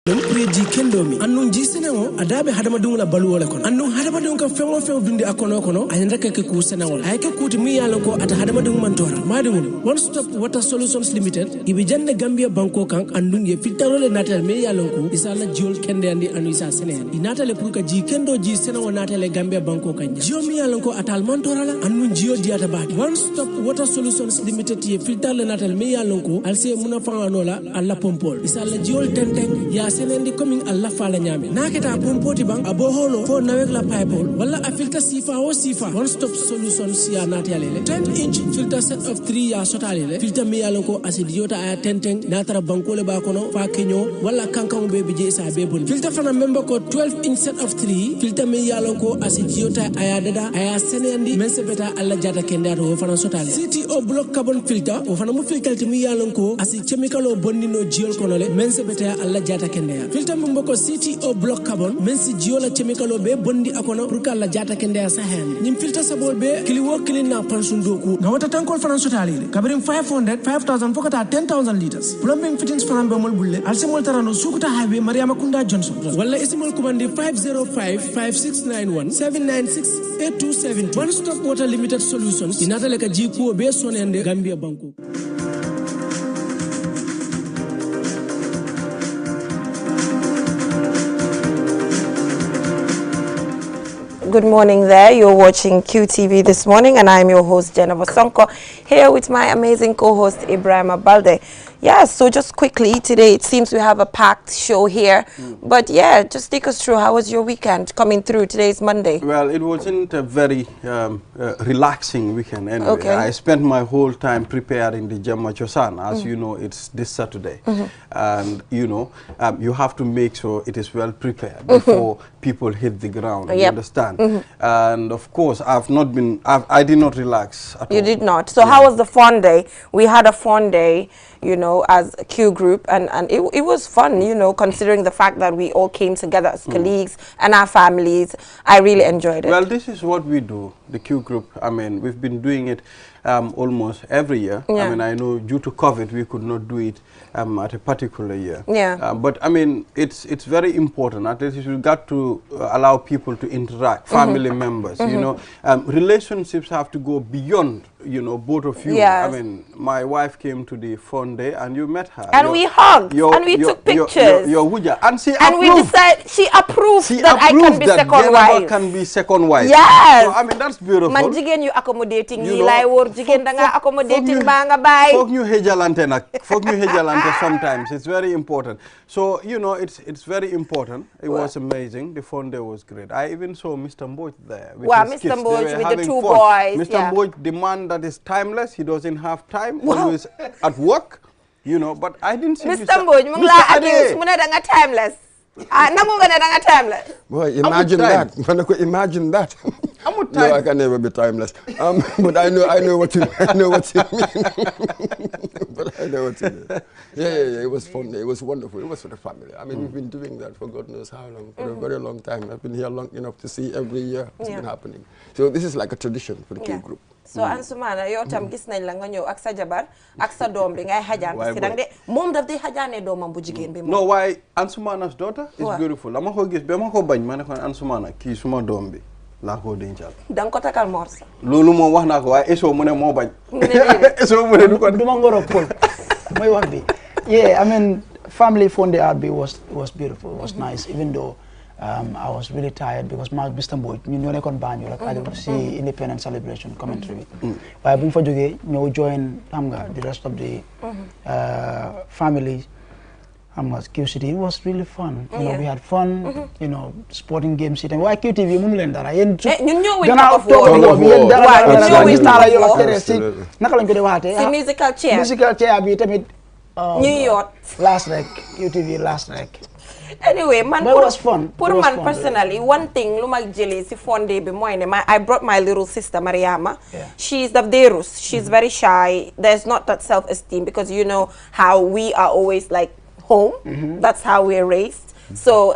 Ji kendomi annun ji senengo adabe hadama dungula balu wala kono annun hadama dung ka fengo fengo dundi akono kono ayanda ke ku senawol ay ke kuti mi yalla ko ata hadama dung mantora madum one stop water solutions limited ibi janne gambia banko kan andun ye filtarole natal mi yalla ko isala jiol kende andi anu isa senen inatale pour ka ji kendo ji senawo natale gambia banko kan jio mi yalla ko atal mantora la annun jio diata baati one stop water solutions limited ye filtarole natal mi yalla ko alse muna fanganola alla pompol isala jiol tenteng ya senendi coming Allah fala nyame naketa pompoti bang aboholo fo nawek la pipe wala a filter sifa o sifa one stop solutions ya natalele 10-inch filter set of 3 ya sotalele filter mi yalon ko acidiota aya tenteng natara bankole ba kono fa kenyo wala kankan be bije sa be bon filter fana member ko 12-inch set of 3 filter mi yalon ko acidiota aya dada aya senendi mense beta Allah jata kende to fana sotale CTO block carbon filter o fana mu filter mi yalon ko asi chemical o bonnino jiol kono le mense beta Allah jata kende filter mboko CTO block carbon mensi jiola chemical be bondi akono pour kala jata kende sa hen nim filter sabol be kili wo kili na pansundo ku na wata tankol fanan sotali kabrim 500 5000 fokata 10000 liters plumbing fittings fanan be mol bulle alsemol tarano sukuta highway mariama kunda johnson wala ismol kubandi 505 5691 796 8270 one stop water limited solutions inatale ka jiko be sonende gambia banko. Good morning there. You're watching QTV this morning and I'm your host Jennifer Sonko here with my amazing co-host Ibrahim Abalde. Yeah, so just quickly today it seems we have a packed show here. But yeah, just take us through how was your weekend coming through. Today is Monday. Well, it wasn't a very relaxing weekend anyway. Okay. I spent my whole time preparing the Jemma Chosan. As you know, it's this Saturday. And you know, you have to make sure it is well prepared before people hit the ground. You understand? And of course, I did not relax at all. You did not. So how was the fun day? We had a fun day, you know, as a Q group, and it was fun, you know, considering the fact that we all came together as colleagues and our families. I really enjoyed it. Well, this is what we do, the Q group. I mean, we've been doing it almost every year. Yeah. I mean, I know due to COVID, we could not do it at a particular year. Yeah. But I mean, it's very important. At least you got to allow people to interact, family members. You know, relationships have to go beyond, you know, both of you. Yes. I mean, my wife came to the fun day and you met her. And we hugged and we took pictures. And we decided she approved that I can be second wife. Can be second wife. Yes. So, I mean, that's beautiful. Man jigen you accommodating You ni know, lay wor jigen da nga accommodating ba nga bay. Fok ñu hejalante nak. Fok ñu hejalante sometimes. It's very important. So, you know, it's very important. It was amazing. The fun day was great. I even saw Mr. Mboj there with his kids. Mr. Mboj with the two fun. boys. Mr. Mboj, the man that is timeless. He doesn't have time. Always at work. You know, but I didn't see Mr. Mboj, mung la accuse muna da nga timeless. Namu nga da nga timeless. Boy, imagine that. Imagine that. No, I can never be timeless. But I know what you mean. But I know what you mean. Yeah. It was fun. It was wonderful. It was for the family. I mean, we've been doing that for God knows how long, for a very long time. I've been here long enough to see every year it's been happening. So this is like a tradition for the Q group. So Ansumana, yow tam gis nañ la nga ñew ak sa jabar ak sa dom bi ngay xajaan parce que dang de mom daf di xajaane domam bu jigen bi. No, why Ansumana's daughter is beautiful. Dama ko gis bama ko bañ mané ko Ansumana ki suma dom bi la ko dencal. Dang ko takal morsa. Lolu mom wax nako way eso mu ne mo bañ. Eso mu ne du ko duma ngoro pol. Moy wax bi. Yeah, I mean family fun day out was beautiful. It was nice even though I was really tired because Mr. Mboj, ñu ñoo nekkoon Banjul ak I see independence celebration commentary. Waaye bu ñu fa jógee ñëw join xam nga the rest of the family. QCT, it was really fun. You know, we had fun. You know, sporting games. Why QTV? Mum len dara. Yen ñun ñoo win top of war. Naka lañ ko di waxate? Si musical chair. Musical chair bi tamit New York. Last rek QTV last rek. Anyway, man, but it was fun. Personally, one thing, luma jeli si fun day be moine. I brought my little sister Mariama. Yeah. She's the Fadera. She's very shy. There's not that self-esteem because you know how we are always like home. That's how we're raised. So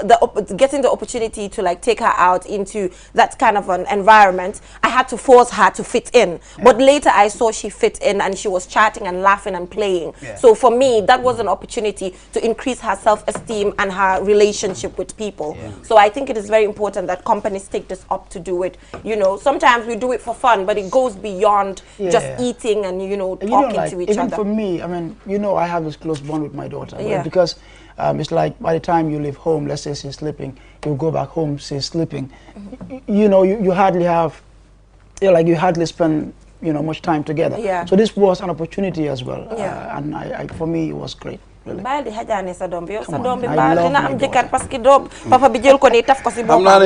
getting the opportunity to like take her out into that kind of an environment, I had to force her to fit in. But later I saw she fit in and she was chatting and laughing and playing. So for me, that was an opportunity to increase her self-esteem and her relationship with people. So I think it is very important that companies take this up to do it. You know, sometimes we do it for fun, but it goes beyond just eating and, you know, talking to each other. Even for me, I mean, you know, I have this close bond with my daughter. Right? Because it's like by the time you leave home, let's say she's sleeping, you go back home, she's sleeping. You know, you hardly have, you hardly spend, you know, much time together. So this was an opportunity as well. And for me, it was great. Really. I love my Papa bi jël ko ni taf ko ci bopam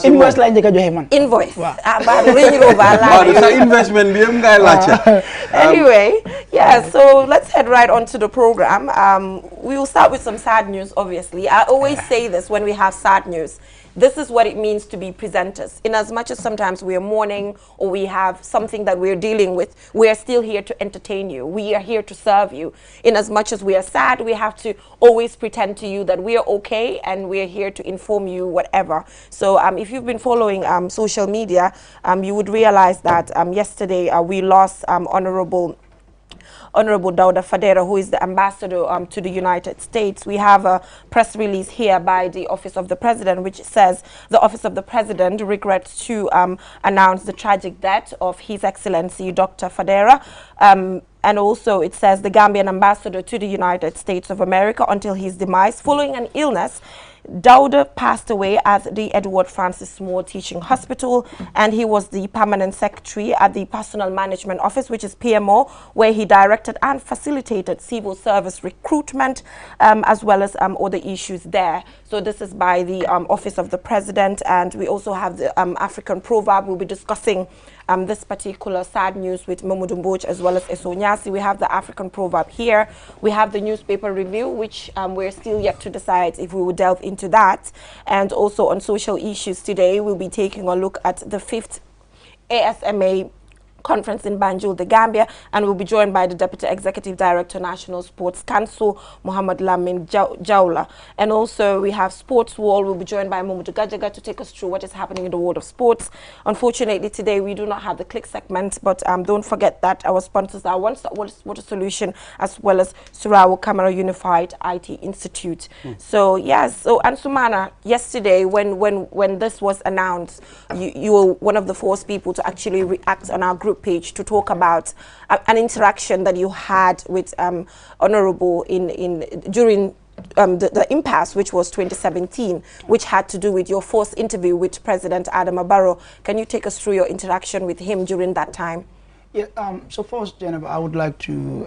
invoice lañ jëk joxe man invoice Range Rover investment bi yëm ngay laacc. Anyway, so let's head right on to the program. We will start with some sad news, obviously. I always say this when we have sad news. This is what it means to be presenters. In as much as sometimes we are mourning or we have something that we're dealing with, we are still here to entertain you. We are here to serve you. In as much as we are sad, we have to always pretend to you that we are okay and we're here to inform you whatever. So if you've been following social media, you would realize that yesterday we lost Honorable Dauda Fadera, who is the ambassador to the United States. We have a press release here by the Office of the President, which says the Office of the President regrets to announce the tragic death of His Excellency Dr. Fadera. And also it says the Gambian ambassador to the United States of America until his demise following an illness. Dauda passed away at the Edward Francis Moore Teaching Hospital, and he was the permanent secretary at the Personal Management Office, which is PMO, where he directed and facilitated civil service recruitment, as well as other issues there. So this is by the Office of the President, and we also have the African proverb. We'll be discussing this particular sad news with Mamadou Mbodj as well as Esonyasi. We have the African proverb here. We have the newspaper review, which we're still yet to decide if we will delve into that. And also on social issues today, we'll be taking a look at the 5th ASMA conference in Banjul, the Gambia, and we'll be joined by the Deputy Executive Director, National Sports Council, Muhammad Lamin Jawla. And also we have Sports Wall. We'll be joined by Momudu Gajaga to take us through what is happening in the world of sports. Unfortunately, today we do not have the click segment, but don't forget that our sponsors are One Stop Water Solution as well as Surawo Camera Unified IT Institute. So yes, so Ansumana, yesterday when this was announced, you were one of the first people to actually react on our group page to talk about an interaction that you had with Honorable during the impasse, which was 2017, which had to do with your first interview with President Adama Barrow. Can you take us through your interaction with him during that time? Yeah, so first, Jennifer, I would like to,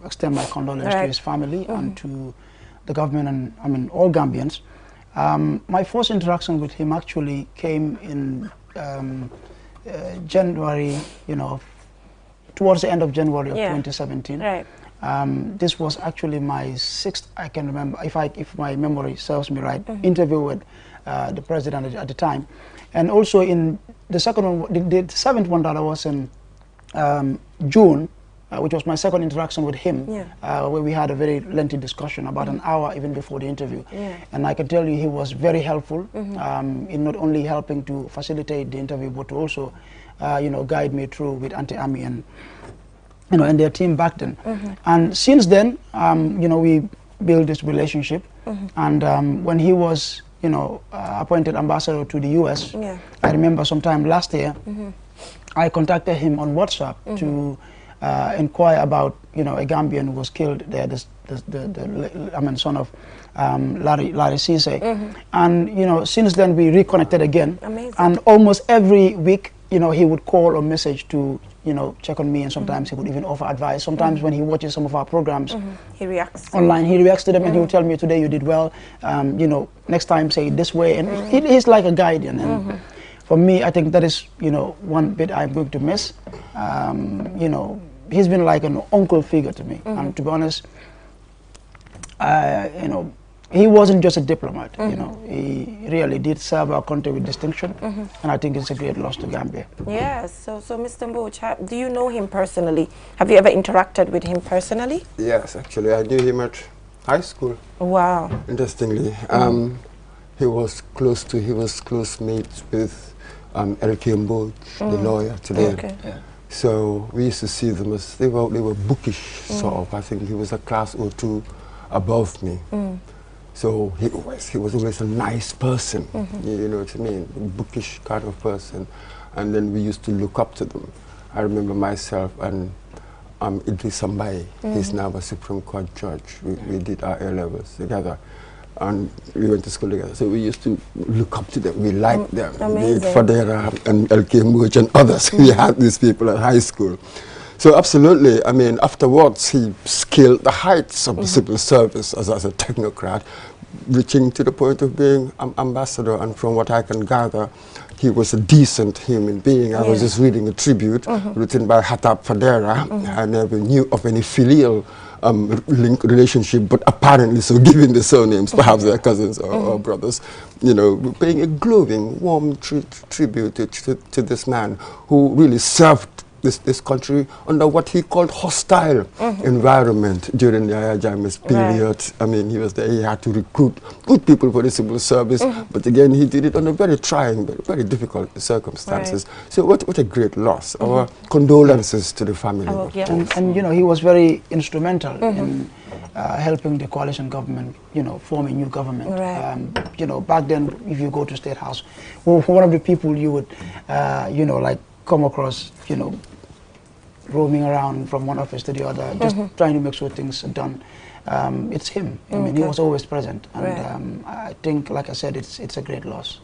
extend my condolences to his family and to the government and, I mean, all Gambians. My first interaction with him actually came in January, towards the end of January of 2017. Right. This was actually my 6th, I can remember, if my memory serves me right, interview with the president at the time. And also in the second one, the 7th one that I was in June, which was my second interaction with him, where we had a very lengthy discussion, about an hour even before the interview. And I can tell you he was very helpful in not only helping to facilitate the interview, but to also, guide me through with Auntie Ami and, and their team back then. And since then, we built this relationship. And when he was, appointed ambassador to the US, I remember sometime last year, I contacted him on WhatsApp to inquire about, a Gambian who was killed there, the son of Larry Cisse. And, since then we reconnected again. Amazing. And almost every week, he would call or message to, check on me, and sometimes he would even offer advice. Sometimes when he watches some of our programs he reacts online, he reacts to them and he will tell me, today you did well, next time say it this way. And he's like a guardian. And for me, I think that is, one bit I'm going to miss. He's been like an uncle figure to me. And to be honest, he wasn't just a diplomat, he really did serve our country with distinction. And I think it's a great loss to Gambia. Yes, so Mr. Mbodj, do you know him personally? Have you ever interacted with him personally? Yes, actually I knew him at high school. Wow. Interestingly, he was close mates with L.K. Mboch, the lawyer today. Okay. Yeah. So we used to see them as they were bookish sort of. I think he was a class or two above me. So he was always a nice person. You know what I mean? A bookish kind of person. And then we used to look up to them. I remember myself and Idris Sambai. He's now a Supreme Court judge. We did our A-levels together. And we went to school together. So we used to look up to them. We liked them. Amazing. Fadera and L.K. Mboch and others. We had these people at high school. So absolutely, I mean, afterwards he scaled the heights of the civil service as a technocrat, reaching to the point of being ambassador. And from what I can gather, he was a decent human being. I was just reading a tribute written by Hattab Fadera. I never knew of any filial relationship, but apparently, so given the surnames, perhaps they're cousins or brothers, you know, paying a glowing, warm tribute to this man who really served this country under what he called hostile environment during the Yahya Jammeh's period. I mean, he was there, he had to recruit good people for the civil service, but again, he did it under very trying, very difficult circumstances. So what a great loss. Our condolences to the family. And you know, he was very instrumental in helping the coalition government, you know, form a new government. You know, back then, if you go to State House, one of the people you would, you know, like come across, you know, roaming around from one office to the other, just trying to make sure things are done. It's him. I mean, he was always present, and I think, like I said, it's a great loss.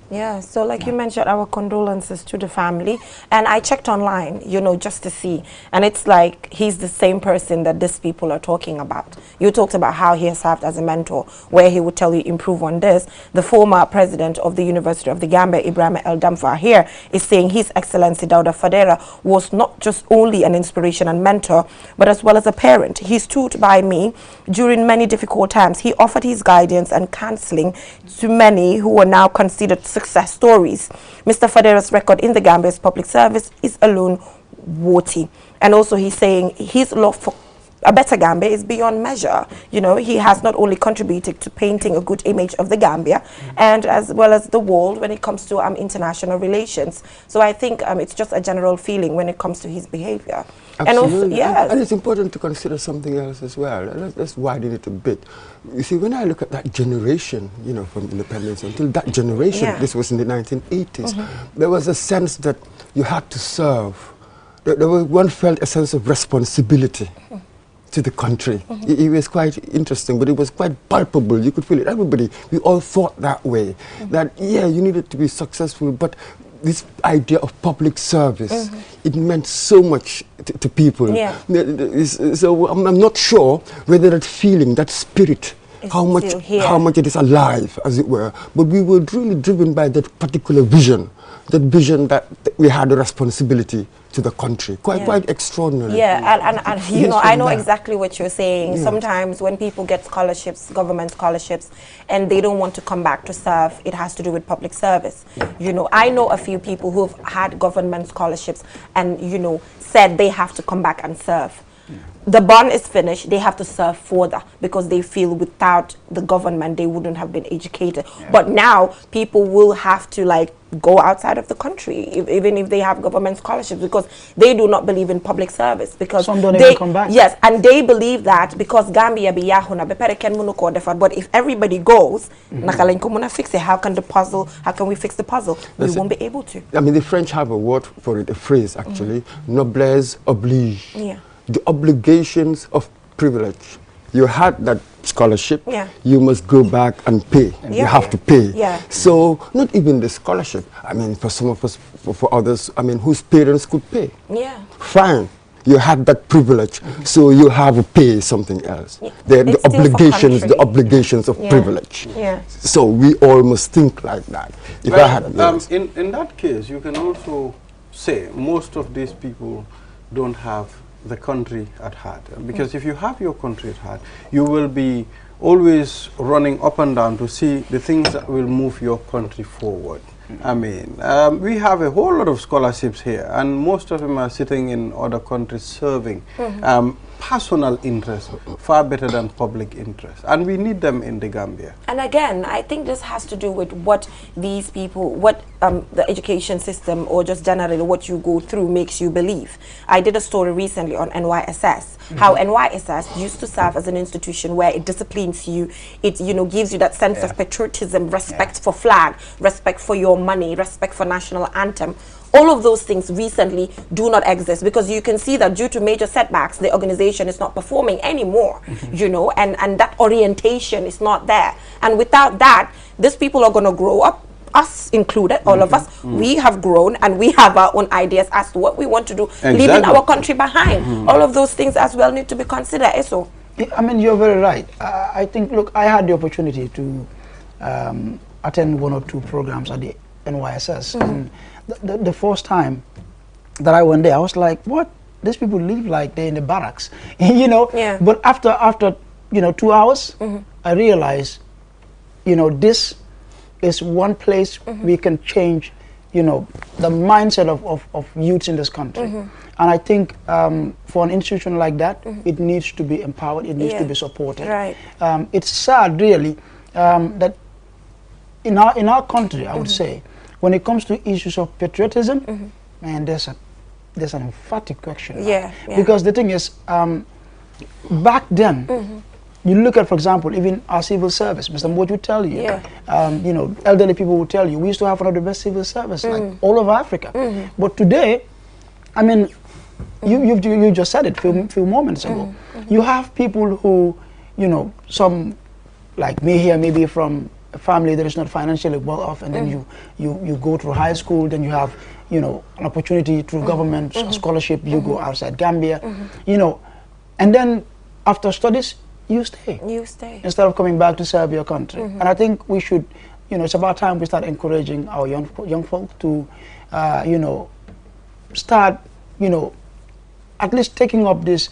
Yeah, so like you mentioned, our condolences to the family. And I checked online, you know, just to see. And it's like he's the same person that these people are talking about. You talked about how he has served as a mentor, where he would tell you improve on this. The former president of the University of the Gambia, Ibrahim El Damfa, here is saying His Excellency Dawda Fadera was not just only an inspiration and mentor, but as well as a parent. He stood by me during many difficult times. He offered his guidance and counseling to many who are now considered success stories. Mr. Fadera's record in the Gambia's public service is alone worthy. And also he's saying his love for a better Gambia is beyond measure. You know, he has not only contributed to painting a good image of the Gambia and as well as the world when it comes to international relations. So I think it's just a general feeling when it comes to his behavior. Absolutely. And also, and it's important to consider something else as well. Let's widen it a bit. You see, when I look at that generation, you know, from independence until that generation, this was in the 1980s, there was a sense that you had to serve. One felt a sense of responsibility to the country. It was quite interesting, but it was quite palpable. You could feel it. Everybody, we all thought that way. That, yeah, you needed to be successful, but this idea of public service, it meant so much to people. So I'm not sure whether that feeling, that spirit, how much it is alive, as it were. But we were really driven by that particular vision, that we had a responsibility to the country. Quite extraordinary. Yeah, and you know, I know exactly what you're saying. Sometimes when people get scholarships, government scholarships, and they don't want to come back to serve, it has to do with public service. You know, I know a few people who've had government scholarships and, you know, said they have to come back and serve. The bond is finished, they have to serve further because they feel without the government they wouldn't have been educated. But now people will have to like go outside of the country even if they have government scholarships because they do not believe in public service because some don't even come back. Yes, and they believe that because Gambia be yahuna bepere ken munu ko defar, but if everybody goes naka lañ ko muna fix it, how can we fix the puzzle? We won't be able to. I mean, the French have a word for it, a phrase actually, noblesse oblige. The obligations of privilege. You had that scholarship, you must go back and pay. You have to pay. So not even the scholarship. I mean, for some of us, for others, I mean, whose parents could pay. Fine. You had that privilege, so you have to pay something else. The obligations of privilege. So we all must think like that. If I had, in that case, you can also say most of these people don't have the country at heart, because if you have your country at heart, you will be always running up and down to see the things that will move your country forward. I mean, we have a whole lot of scholarships here, and most of them are sitting in other countries serving. personal interest far better than public interest, and we need them in the Gambia. And again, I think this has to do with what these people, what the education system, or just generally what you go through makes you believe. I did a story recently on NYSS, how NYSS used to serve as an institution where it disciplines you, it gives you that sense of patriotism, respect for flag, respect for your money, respect for national anthem. All of those things recently do not exist, because you can see that due to major setbacks, the organization is not performing anymore, and that orientation is not there. And without that, these people are going to grow up, us included, all of us, we have grown and we have our own ideas as to what we want to do, leaving our country behind. All of those things as well need to be considered. Eso. I mean, you're very right. I think, look, I had the opportunity to attend 1 or 2 programs at the NYSS. And the first time that I went there, I was like, what? These people live like they're in the barracks, Yeah. But after 2 hours, I realized, this is one place we can change, the mindset of youths in this country. And I think for an institution like that, it needs to be empowered, it needs to be supported. Right. It's sad, really, that in our country, I would say, when it comes to issues of patriotism, man, there's an emphatic question. Yeah. Because the thing is, back then, you look at, for example, even our civil service. Mr. Mboj would tell you, elderly people would tell you, we used to have one of the best civil service, like all over Africa. But today, I mean, you just said it a few moments ago. You have people who, some like me here, maybe from a family that is not financially well off, and then you go through high school, then you have an opportunity through government scholarship, you go outside Gambia, and then after studies you stay instead of coming back to serve your country. And I think we should, it's about time we start encouraging our young folk to start at least taking up this.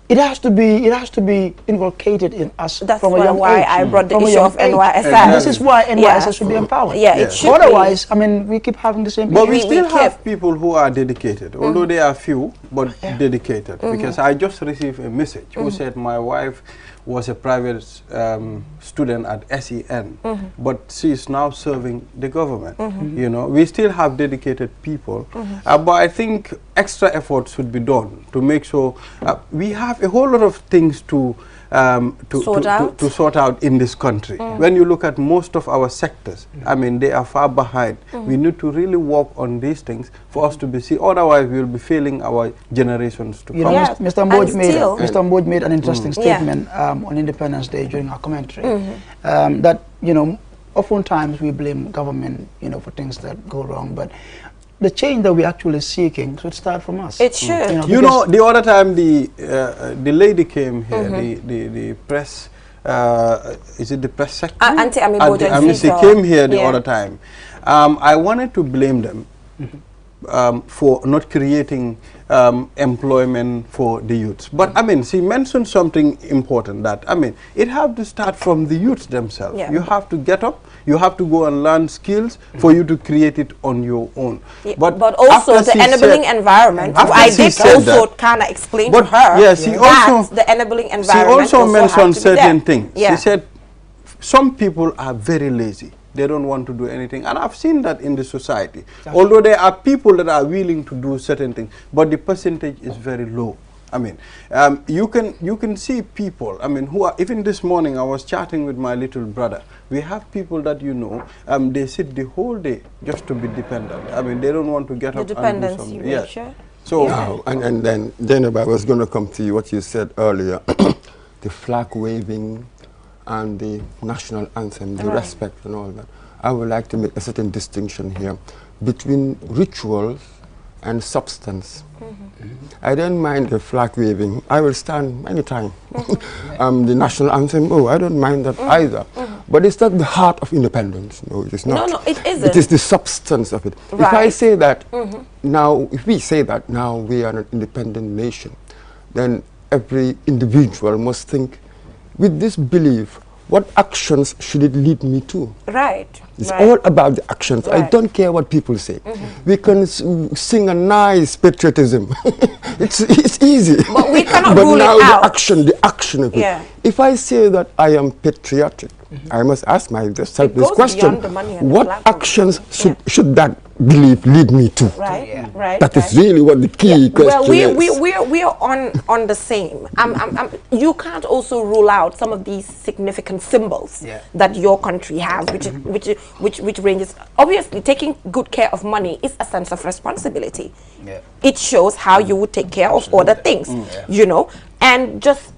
It has to be inculcated in us. That's from a young why age. I brought the From a issue young of age. NYSS. This is why NYSS should be empowered. It should be. Otherwise, I mean, we keep having the same. But we still have people who are dedicated, although they are few, but dedicated. Because I just received a message who said my wife was a private student at SEN, but she is now serving the government. We still have dedicated people, but I think extra effort should be done to make sure we have a whole lot of things to sort out in this country. When you look at most of our sectors, I mean, they are far behind. We need to really work on these things for us to be seen. Otherwise, we will be failing our generations to come. Mr. Mboj made an interesting statement on Independence Day during our commentary, that oftentimes we blame government for things that go wrong, but the change that we're actually seeking should start from us. It should. The other time the lady came here, the press, is it the press secretary? Auntie Ami she came here the other time. I wanted to blame them for not creating employment for the youths. But I mean, she mentioned something important, that I mean, it have to start from the youths themselves. You have to get up, you have to go and learn skills for you to create it on your own. But also the enabling environment. I did also kind of explain to her that the enabling environment. She also mentioned certain things. She said some people are very lazy. They don't want to do anything, and I've seen that in the society. Although there are people that are willing to do certain things, but the percentage is very low. I mean, you can see people, I mean, who are, even this morning I was chatting with my little brother. We have people that they sit the whole day just to be dependent. I mean, they don't want to get up and do something. Yes. Sure. So, and then Jennifer, I was going to come to you, what you said earlier, the flag waving and the national anthem, the respect and all that. I would like to make a certain distinction here between rituals and substance. I don't mind the flag waving. I will stand anytime. The national anthem, I don't mind that either. But it's not the heart of independence. No, it is not. No, it isn't. It is the substance of it. If I say that now, if we say that now we are an independent nation, then every individual must think, with this belief, what actions should it lead me to? Right. It's all about the actions. I don't care what people say. We can sing a nice patriotism. it's easy. But we cannot but rule now it out. the action of it. If I say that I am patriotic, I must ask myself this question: what actions should that belief lead me to? Right. That is really what the key question is. Well, we are on the same. You can't also rule out some of these significant symbols that your country has, which ranges. Obviously, taking good care of money is a sense of responsibility. It shows how you would take care of other things, you know, and just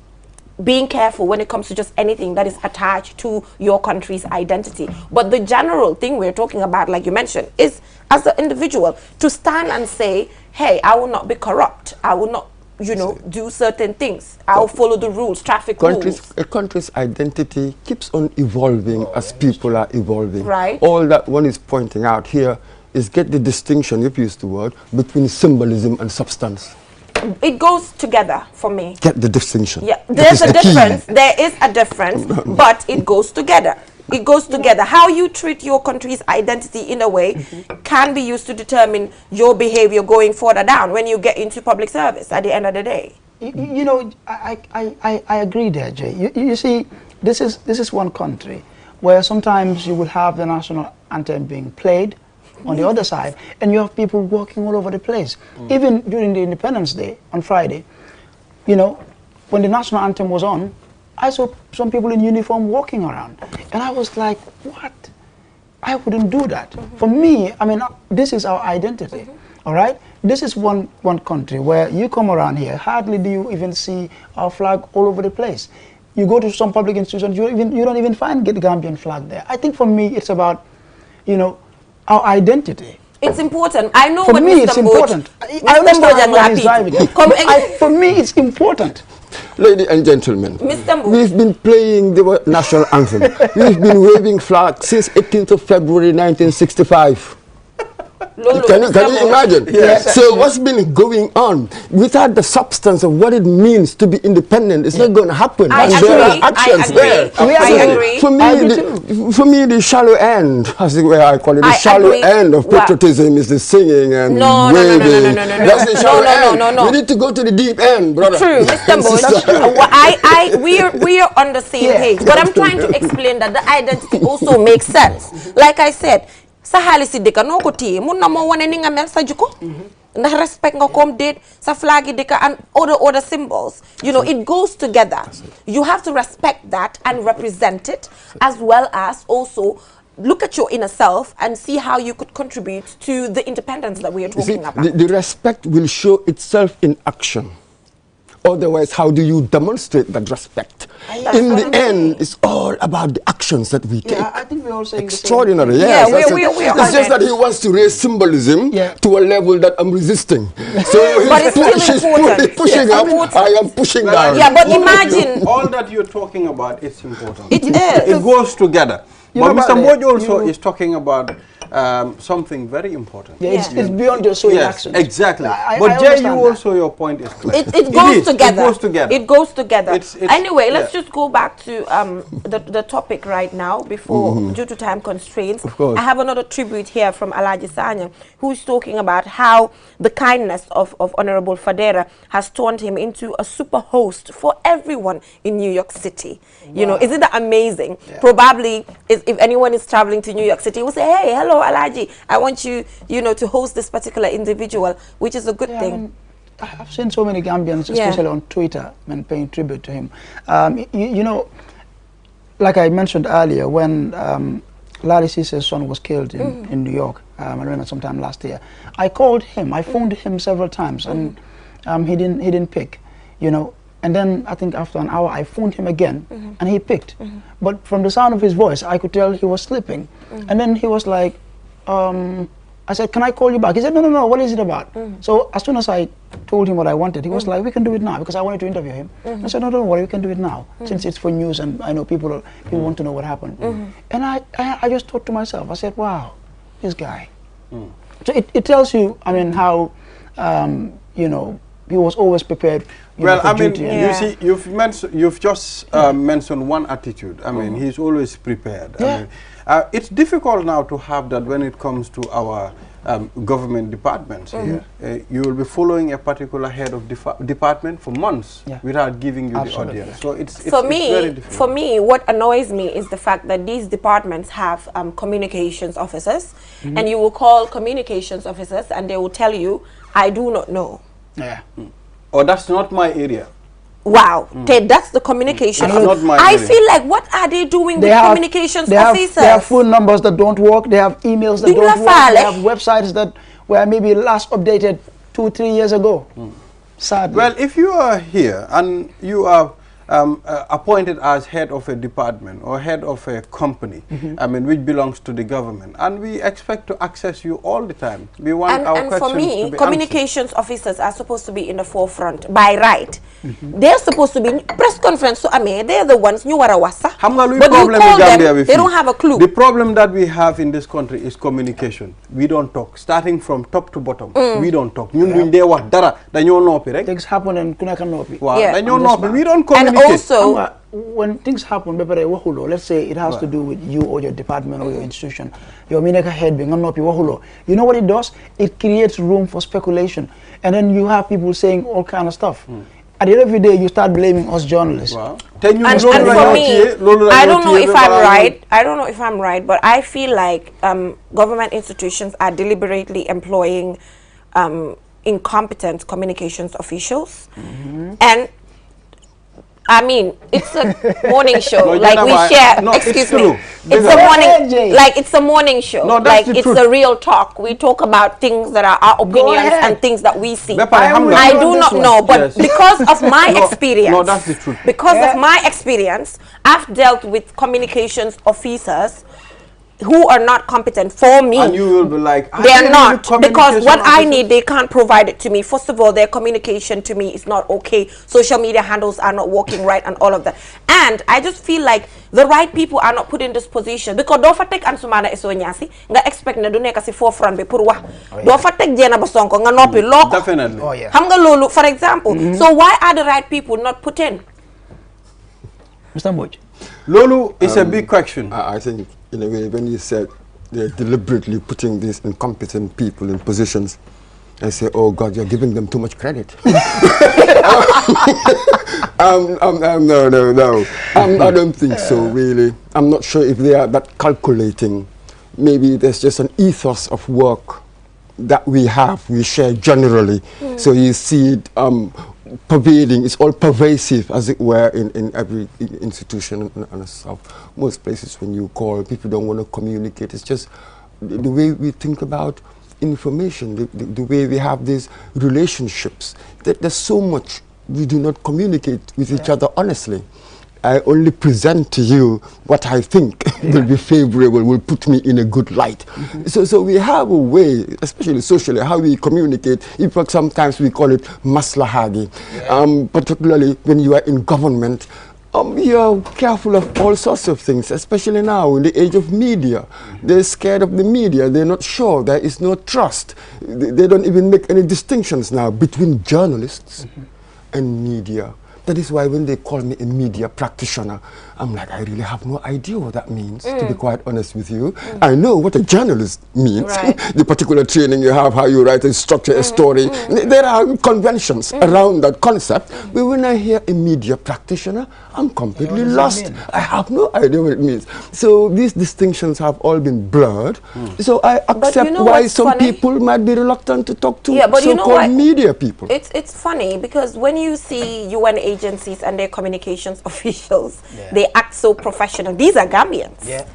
being careful when it comes to just anything that is attached to your country's identity. But the general thing we're talking about, like you mentioned, is as an individual to stand and say, hey, I will not be corrupt. I will not, you know, do certain things. I will follow the rules, traffic rules. A country's identity keeps on evolving as people are evolving. Right. All that one is pointing out here is get the distinction, if you use the word, between symbolism and substance. It goes together for me. Get the distinction. Yeah, there's a difference. There is a difference, but it goes together. It goes together. How you treat your country's identity in a way can be used to determine your behavior going further down when you get into public service at the end of the day. You know, I agree there, Jay. You see, this is one country where sometimes you will have the national anthem being played on the other side, and you have people walking all over the place. Even during the Independence Day on Friday, you know, when the national anthem was on, I saw some people in uniform walking around, and I was like, what? I wouldn't do that. For me, I mean, this is our identity, all right? This is one country where you come around here, hardly do you even see our flag all over the place. You go to some public institutions, you don't even find the Gambian flag there. I think for me, it's about, you know, our identity. It's important. I know for what me Mr. it's Mboj, important. I understand why he's driving it. For me, it's important. Ladies and gentlemen, Mr. Mboj, we've been playing the national anthem. We've been waving flags since 18th of February 1965. Can you imagine? Yes. So what's been going on without the substance of what it means to be independent? It's not going to happen. I agree. For me, the shallow end, as the way I call it, the shallow end of patriotism is the singing and waving. That's the shallow end. We need to go to the deep end, brother. True, Mr. Mboj. We are on the same page, but I'm trying to explain that the identity also makes sense. Like I said, sa halisi deka noko tie mun na mo wane ni nga mel sa juko ndax respect nga kom date sa flagi deka and other symbols, you know, it goes together. You have to respect that and represent it, as well as also look at your inner self and see how you could contribute to the independence that we are talking about. The respect will show itself in action. Otherwise, how do you demonstrate that respect? In the end, it's all about the actions that we take. I think we're all saying extraordinary. Yeah, it's just that he wants to raise symbolism to a level that I'm resisting. So but it's still important. Pushing up, I am pushing down. Yeah, but imagine all that you're talking about. It's important. It is. It goes together. But Mr. Mboj also is talking about something very important. Yeah, it's beyond just showing actions. Exactly. But Jay, you also, your point is clear. It goes together. It goes together. It goes together. Anyway, let's just go back to the topic right now before, due to time constraints. Of course. I have another tribute here from Alaji Sanya, who's talking about how the kindness of Honorable Fadera has turned him into a super host for everyone in New York City. Wow. You know, isn't that amazing? Yeah. Probably, if anyone is traveling to New York City, will say, hey, hello, Alaji, I want you, you know, to host this particular individual, which is a good thing. I mean, I've seen so many Gambians, especially on Twitter, paying tribute to him. You know, like I mentioned earlier, when Larry Cisse's son was killed in New York, I remember sometime last year, I called him, I phoned him several times, and he didn't pick, you know. And then I think after an hour I phoned him again, and he picked. But from the sound of his voice, I could tell he was sleeping. And then he was like, I said, can I call you back? He said, no, what is it about? So as soon as I told him what I wanted, he was like, we can do it now, because I wanted to interview him. I said, no, don't worry, we can do it now, since it's for news and I know people want to know what happened. And I just thought to myself, I said, wow, this guy. So it tells you, I mean, how, you know, he was always prepared. Well, I mean, you see, you've just mentioned one attitude. I mean, he's always prepared. I mean, it's difficult now to have that when it comes to our government departments here. You will be following a particular head of department for months without giving you the audience. So it's very difficult. For me, what annoys me is the fact that these departments have communications officers, and you will call communications officers and they will tell you, I do not know. Yeah. Or that's not my area. Wow, that's the communication. Not my I area. feel like, what are they doing with communications officers? They have phone numbers that don't work. They have emails that don't work. They have websites that were maybe last updated 2-3 years ago. Sadly. Well, if you are here and you are appointed as head of a department or head of a company, I mean, which belongs to the government, and we expect to access you all the time. We want our questions for me, to be communications officers are supposed to be in the forefront by right. They're supposed to be in press conference. So they're the ones you are wasa. But you call them, they don't have a clue. The problem that we have in this country is communication. We don't talk. Starting from top to bottom, we don't talk. Things happen and kuna kan nopi. We don't communicate. And also, when things happen, let's say it has to do with you or your department or your institution, your mineka head being nopi wahulo. You know what it does? It creates room for speculation, and then you have people saying all kind of stuff. At the end of the day, you start blaming us journalists. And for me, I don't know if I'm right. I don't know if I'm right, but I feel like government institutions are deliberately employing incompetent communications officials, and I mean, it's a morning show. Like we share. Excuse me. It's a morning. Like it's a morning show. Like it's a real talk. We talk about things that are our opinions and things that we see. I do not know, but because of my experience, that's the truth. Because of my experience, I've dealt with communications officers who are not competent for me. And you will be like, they are not, because what I need, they can't provide it to me. First of all, their communication to me is not okay. Social media handles are not working right and all of that. And I just feel like the right people are not put in this position, because do fa tek Ansumana Esonyasi nga expect na do nek ci forefront bi pour wax do fa tek Jena Basonko nga nopi loko. Definitely. Oh yeah. Xam nga lolu, for example. So why are the right people not put in? Mr. Mboj. Lolu is a big question. I think, in a way, when you said they're deliberately putting these incompetent people in positions, I say, oh God, you're giving them too much credit. No. I don't think so, really. I'm not sure if they are that calculating. Maybe there's just an ethos of work that we share generally. So you see it pervading, it's all pervasive, as it were, in every institution and stuff. Most places when you call, people don't want to communicate. It's just the way we think about information, the way we have these relationships. There's so much we do not communicate with each other honestly. I only present to you what I think will be favorable, will put me in a good light. So we have a way, especially socially, how we communicate. In fact, sometimes we call it maslahagi. Particularly when you are in government, you're careful of all sorts of things, especially now in the age of media. They're scared of the media. They're not sure. There is no trust. They don't even make any distinctions now between journalists and media. That is why when they call me a media practitioner, I'm like, I really have no idea what that means, to be quite honest with you. I know what a journalist means, the particular training you have, how you write and structure a story. There are conventions around that concept. But when I hear a media practitioner, I'm completely lost. I have no idea what it means. So these distinctions have all been blurred. So I accept why some people might be reluctant to talk to so-called media people. It's funny because when you see UN agencies and their communications officials, they act so professional. These are Gambians.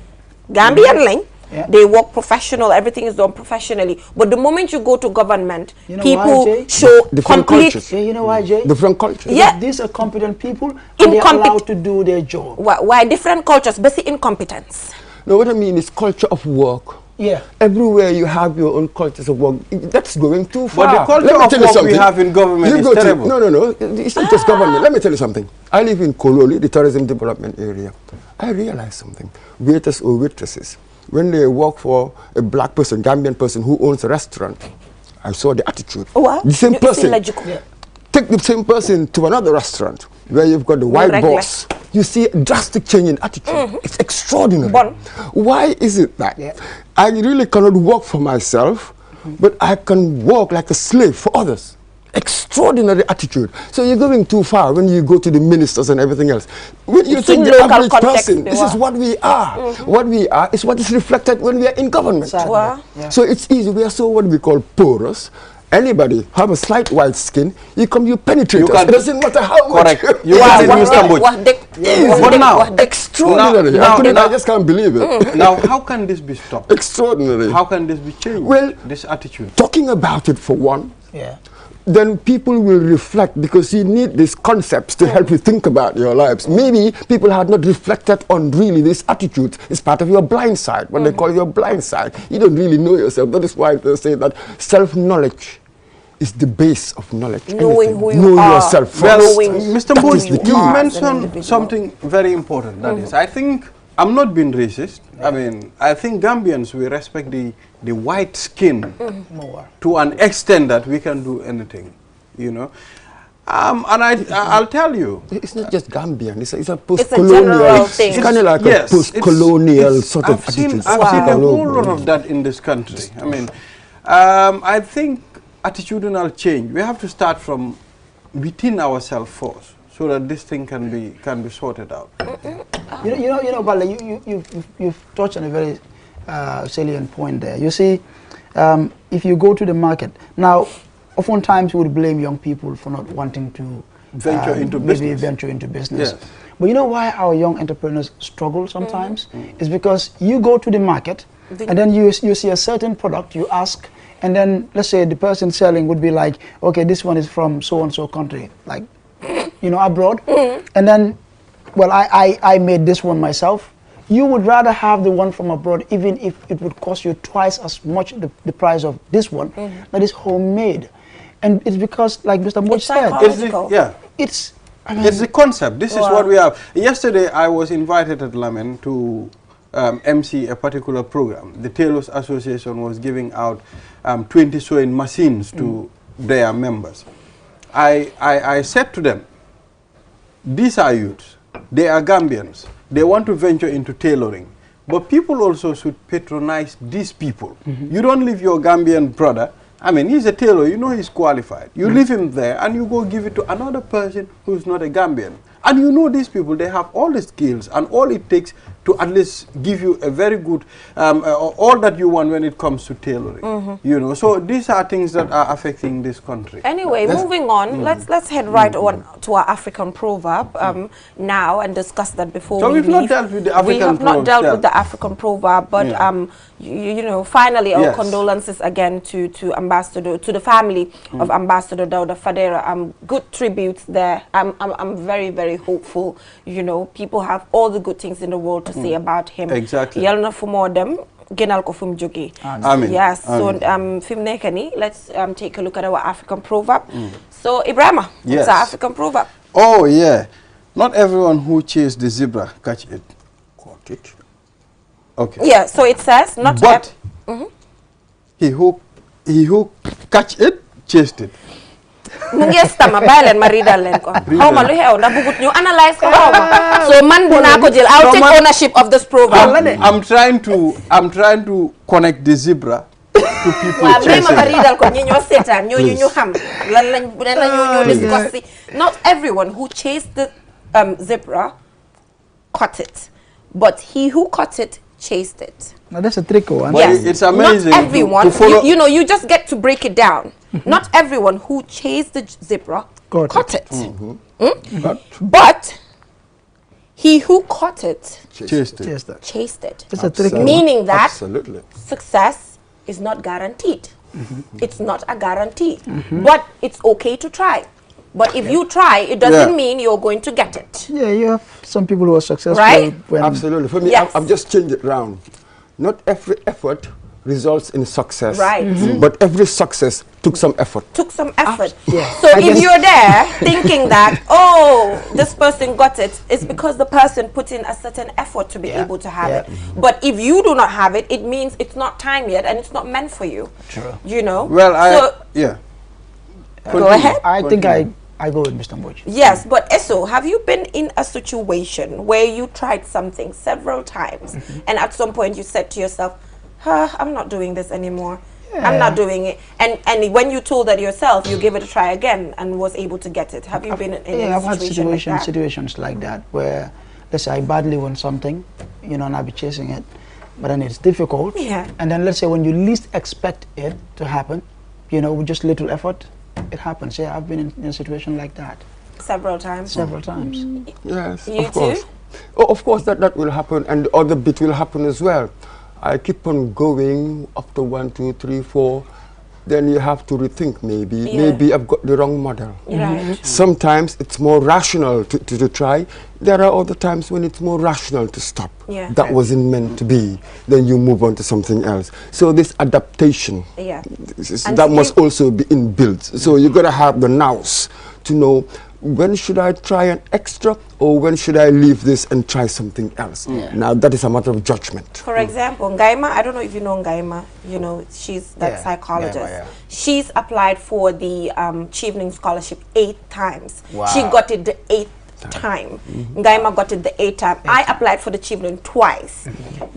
Gambian link. They work professional. Everything is done professionally. But the moment you go to government, people show complete. You know why, Jay? Different cultures. Yeah, these are competent people, and they're allowed to do their job. Why different cultures? Basic incompetence. No, what I mean is culture of work. Everywhere you have your own cultures of work. That's going too far. But the culture of work we have in government is terrible. No. It's not just government. Let me tell you something. I live in Kololi, the tourism development area. I realized something. Waiters or waitresses, when they work for a black person, Gambian person who owns a restaurant, I saw the attitude. What? The same person. Take the same person to another restaurant where you've got the white boss. You see a drastic change in attitude. It's extraordinary. Why is it that I really cannot work for myself, but I can work like a slave for others? Extraordinary attitude. So you're going too far when you go to the ministers and everything else. When you think the average person, this is what we are. What we are is what is reflected when we are in government. So it's easy. We are so what we call porous. Anybody have a slight white skin, you penetrate us. It doesn't matter how much. Correct. You can But now, extraordinary. I just can't believe it. Now, how can this be stopped? Extraordinary. How can this be changed? Well, this attitude. Talking about it for one. Then people will reflect, because you need these concepts to help you think about your lives. Maybe people have not reflected on really this attitude. It's part of your blind side, what they call your blind side. You don't really know yourself. That is why they say that self-knowledge is the base of knowledge. Knowing who you know are. Yourself. Well, Mr. Bush, you mentioned something very important. That is, I think, I'm not being racist. I mean, I think Gambians, we respect the white skin more to an extent that we can do anything, you know. And I'll tell you, it's not just Gambian. It's a post-colonial thing. It's kind of like a post-colonial sort of attitude. I've seen a whole lot of that in this country. I mean, I think attitudinal change, we have to start from within ourselves first, so that this thing can be sorted out. You know, Bala, you've touched on a very salient point there. You see, if you go to the market now, oftentimes we would blame young people for not wanting to venture into business. Yes. But you know why our young entrepreneurs struggle sometimes? It's because you go to the market and then you see a certain product, you ask, and then let's say the person selling would be like, okay, this one is from so and so country, like, you know, abroad, and then, well, I made this one myself. You would rather have the one from abroad, even if it would cost you twice as much the price of this one that is homemade. And it's because, like Mr. Moch said, it's the concept. This is what we have. Yesterday, I was invited at Lamen to MC a particular program. The Tailors Association was giving out 20 sewing machines to their members. I said to them, these are youths, they are Gambians, they want to venture into tailoring, but people also should patronize these people. You don't leave your Gambian brother, I mean, he's a tailor, you know he's qualified. You leave him there and you go give it to another person who's not a Gambian. And you know these people, they have all the skills and all it takes to at least give you a very good, all that you want when it comes to tailoring. You know, so these are things that are affecting this country. Anyway, moving on, let's head right on to our African proverb now and discuss that before we leave. So we've not dealt with the African proverb. We have not dealt with the African proverb, but you know, finally our condolences again to the family of Ambassador Dauda Fadera. Good tributes there. I'm very, very hopeful. You know, people have all the good things in the world to say about him. Exactly. Yalna for more them. Genal ko fum jogi. Amen. Yes. So fim nekani. Let's take a look at our African proverb. So Ibrahima, what's our African proverb? Oh yeah, not everyone who chases the zebra catch it. Caught it. Okay. Yeah. So it says not. But he who catch it chased it. Mungestama bailen maridalen ko. How ma lu xew na bugut ñu analyze ko xawma. So man dina ko jël. I'll take ownership of this program. I'm trying to connect the zebra to people chasing. Ma maridal ko ñi ñoo sétan ñu xam lan lañ discuss. Not everyone who chased the zebra caught it, but he who caught it chased it. Now that's a tricky one. Yes. It's amazing. Not everyone, you know, you just get to break it down. Not everyone who chased the zebra caught it. But he who caught it chased it. It's a tricky one. Meaning that success is not guaranteed. It's not a guarantee. But it's okay to try. But if you try, it doesn't mean you're going to get it. Yeah, you have some people who are successful. Right? Absolutely. For me, I've just changed it round. Not every effort results in success. Right. But every success took some effort. So if you're there thinking that, oh, this person got it, it's because the person put in a certain effort to be able to have it. But if you do not have it, it means it's not time yet and it's not meant for you. True. You know? Well, Go ahead. I think I I go with Mr. Mboj. Yes, but Eso, have you been in a situation where you tried something several times and at some point you said to yourself, I'm not doing this anymore. I'm not doing it. And when you told that yourself, you gave it a try again and was able to get it. Have you been in a I've had situation situations like that where, let's say I badly want something, you know, and I'll be chasing it, but then it's difficult. Yeah. And then let's say when you least expect it to happen, you know, with just little effort, it happens. Yeah, I've been in a situation like that. Several times? Several times. Yes, You of course. too? Oh, of course, that will happen, and the other bit will happen as well. I keep on going after 1, 2, 3, 4. Then you have to rethink maybe. Maybe I've got the wrong model. Right. Sometimes it's more rational to try. There are other times when it's more rational to stop. Yeah. That wasn't meant to be. Then you move on to something else. So this adaptation, that must also be inbuilt. So you got to have the nous to know, when should I try an extra, or when should I leave this and try something else? Now that is a matter of judgment. For example, Ngaima, I don't know if you know Ngaima, you know, she's that psychologist. She's applied for the Chevening Scholarship 8 times. Wow. She got it the 8th time. Ngaima got it the 8th time. I applied for the Chevening twice.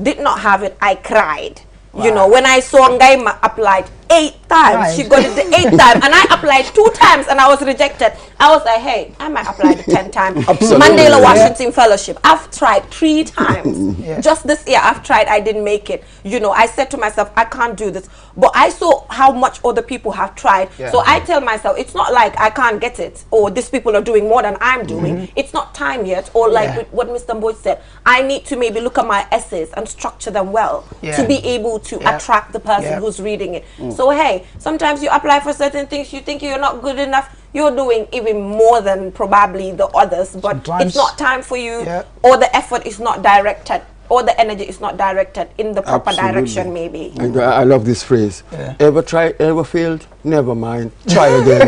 Did not have it. I cried. You know, when I saw Ngaima applied 8 times, she got it the 8th time, and I applied 2 times and I was rejected. I was like, hey, I might apply the 10th time. Mandela Washington Fellowship, I've tried 3 times. Just this year I've tried, I didn't make it. You know, I said to myself, I can't do this. But I saw how much other people have tried. So I tell myself, it's not like I can't get it, or these people are doing more than I'm doing. It's not time yet. Or like with what Mr. Mboy said, I need to maybe look at my essays and structure them well to be able to attract the person who's reading it. So hey, sometimes you apply for certain things, you think you're not good enough, you're doing even more than probably the others, but sometimes it's not time for you, or the effort is not directed, or the energy is not directed in the proper direction maybe. I love this phrase. Ever tried, ever failed? Never mind. Try again.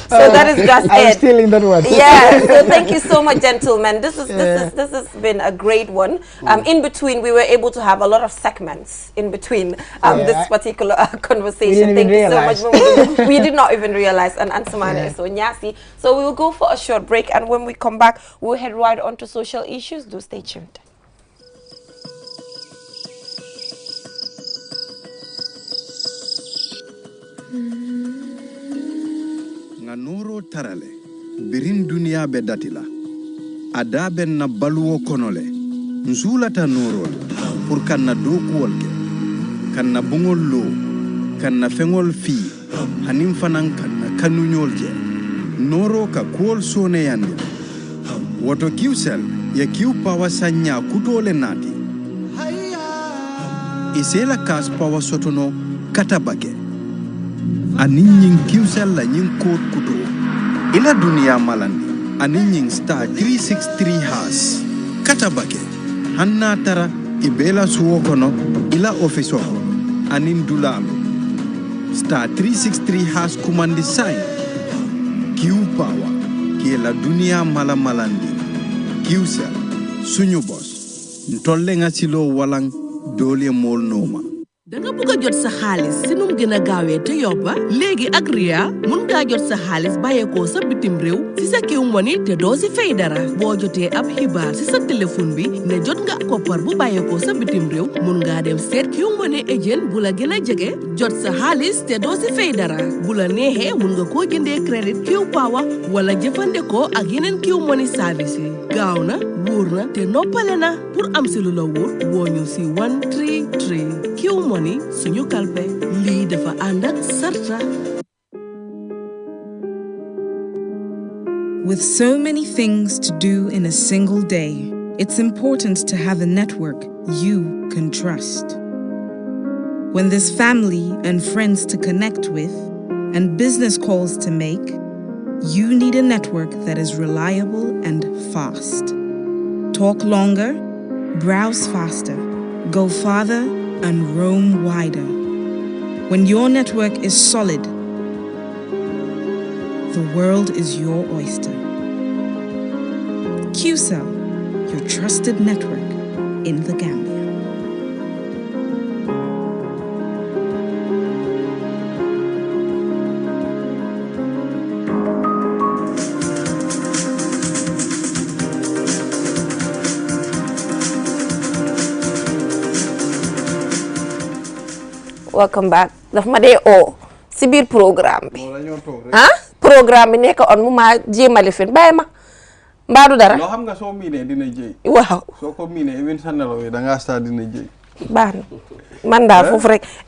So that is just I'm stealing that one. So thank you so much, gentlemen. This has been a great one. In between, we were able to have a lot of segments in between this particular conversation. Thank you so much. We did not even realize, and Ansamana is so nyasi. So we will go for a short break, and when we come back, we'll head right on to social issues. Do stay tuned. Nga noro tarale birin dunia be datila adabe na baluwo konole nsulata noro pour kanna do kuolke kanna bungol lo kanna fengol fi hanim fanan kanna kanunyol je noro ka kuol sone yande woto kiusel ya kiu pawa sanya kutole nati isela kas pawa sotono katabake anin yin kiusel la yin code kuto ila dunia malandi anin yin star 363 has katabake hanna tara ibela suwo kono ila office anin dulalo star 363 has kumandi sign kiu power ki la dunia malandi kiusel sunyu boss ntolle nga silo walang dole mol noma danga bëgg jot sa xaalis si num gëna gaawé te yobba légui ak Ria mun nga jot sa xaalis bayeko sa bitim réew si sa kiw money te doo si fay dara boo jotee ab xibaar si sa téléphone bi ne jot nga koppar bu bayeko sa bitim réew mun nga dem seet kiw money agent bu la gëna jege jot sa xaalis te doo si fay dara bu la neexee mun nga koo jëndee crédit kiw power wala jëfandikoo ak yeneen kiw money service yi gaaw na wóor na te noppale na pour am si lu la wóor woo ñu si 133 kiw money suñu kalpe lii dafa ànd ak sarta. With so many things to do in a single day, it's important to have a network you can trust. When there's family and friends to connect with and business calls to make, you need a network that is reliable and fast. Talk longer, browse faster, go farther, and roam wider. When your network is solid, the world is your oyster. QCell, your trusted network in the Gambia. welcome back. Daf ma dee oo si biir programme bi. Programme bi nekk on mu ma jéemali fin bàyyi ma mbaadu dara. loo xam nga soo miinee dina jëy. Waaw. Soo ko miinee even sa nelaw yi da ngaa start dina jëy. Baax na.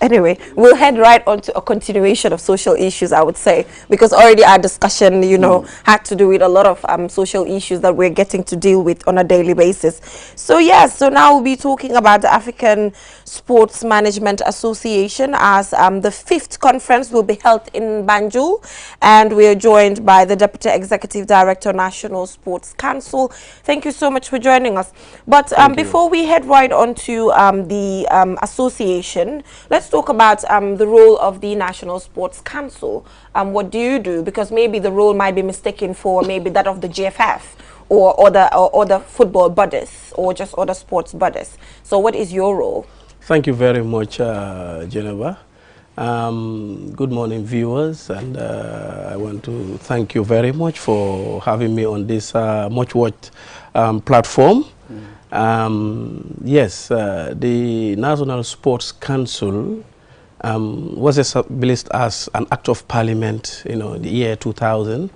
Anyway, we'll head right on to a continuation of social issues, I would say, because already our discussion, had to do with a lot of social issues that we're getting to deal with on a daily basis. So yes, so now we'll be talking about the African Sports Management Association, as the 5th conference will be held in Banjul, and we're joined by the Deputy Executive Director, National Sports Council. Thank you so much for joining us. But before we head right on to the association, let's talk about the role of the National Sports Council. What do you do? Because maybe the role might be mistaken for maybe that of the GFF or other football bodies or just other sports bodies. So what is your role? Thank you very much, Geneva. Good morning, viewers, and I want to thank you very much for having me on this much-watched platform. Yes, the National Sports Council was established as an act of parliament, in the year 2000,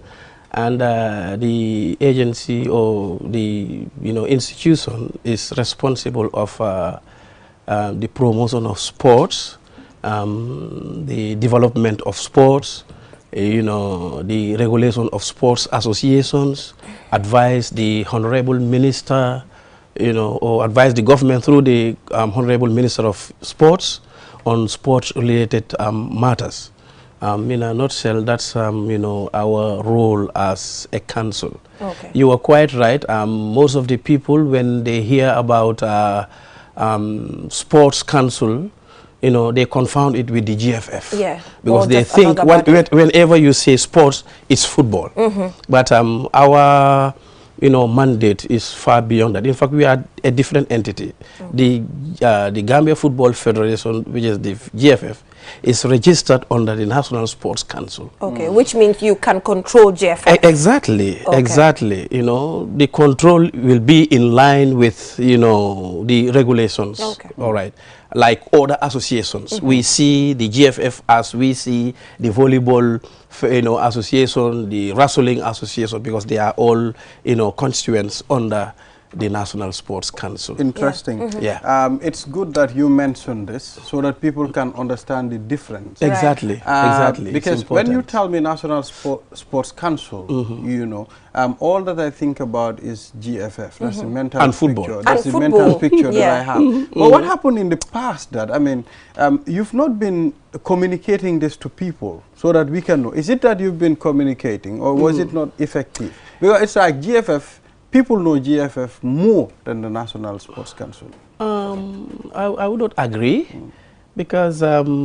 and the agency or the institution is responsible of the promotion of sports, the development of sports, the regulation of sports associations, advise the Honorable Minister, or advise the government through the Honorable Minister of Sports on sports-related matters. In a nutshell, that's our role as a council. Okay. You are quite right. Most of the people, when they hear about sports council, they confound it with the GFF. Yeah. Because they think whenever you say sports, it's football. But our mandate is far beyond that. In fact, we are a different entity. The Gambia Football Federation, which is the GFF, is registered under the National Sports Council. Okay, which means you can control GFF. Exactly, okay. Exactly. The control will be in line with, the regulations. Okay. All right. Like other associations, we see the GFF as we see the volleyball, association, the wrestling association, because they are all, constituents under the National Sports Council. Interesting. Yeah. It's good that you mentioned this so that people can understand the difference. Exactly. Exactly. Because when you tell me National Sports Council, all that I think about is GFF. That's the mental and football. picture. That's the mental picture that I have. But what happened in the past that, you've not been communicating this to people so that we can know. Is it that you've been communicating, or was it not effective? Because it's like GFF, people know GFF more than the National Sports Council. I would not agree, because the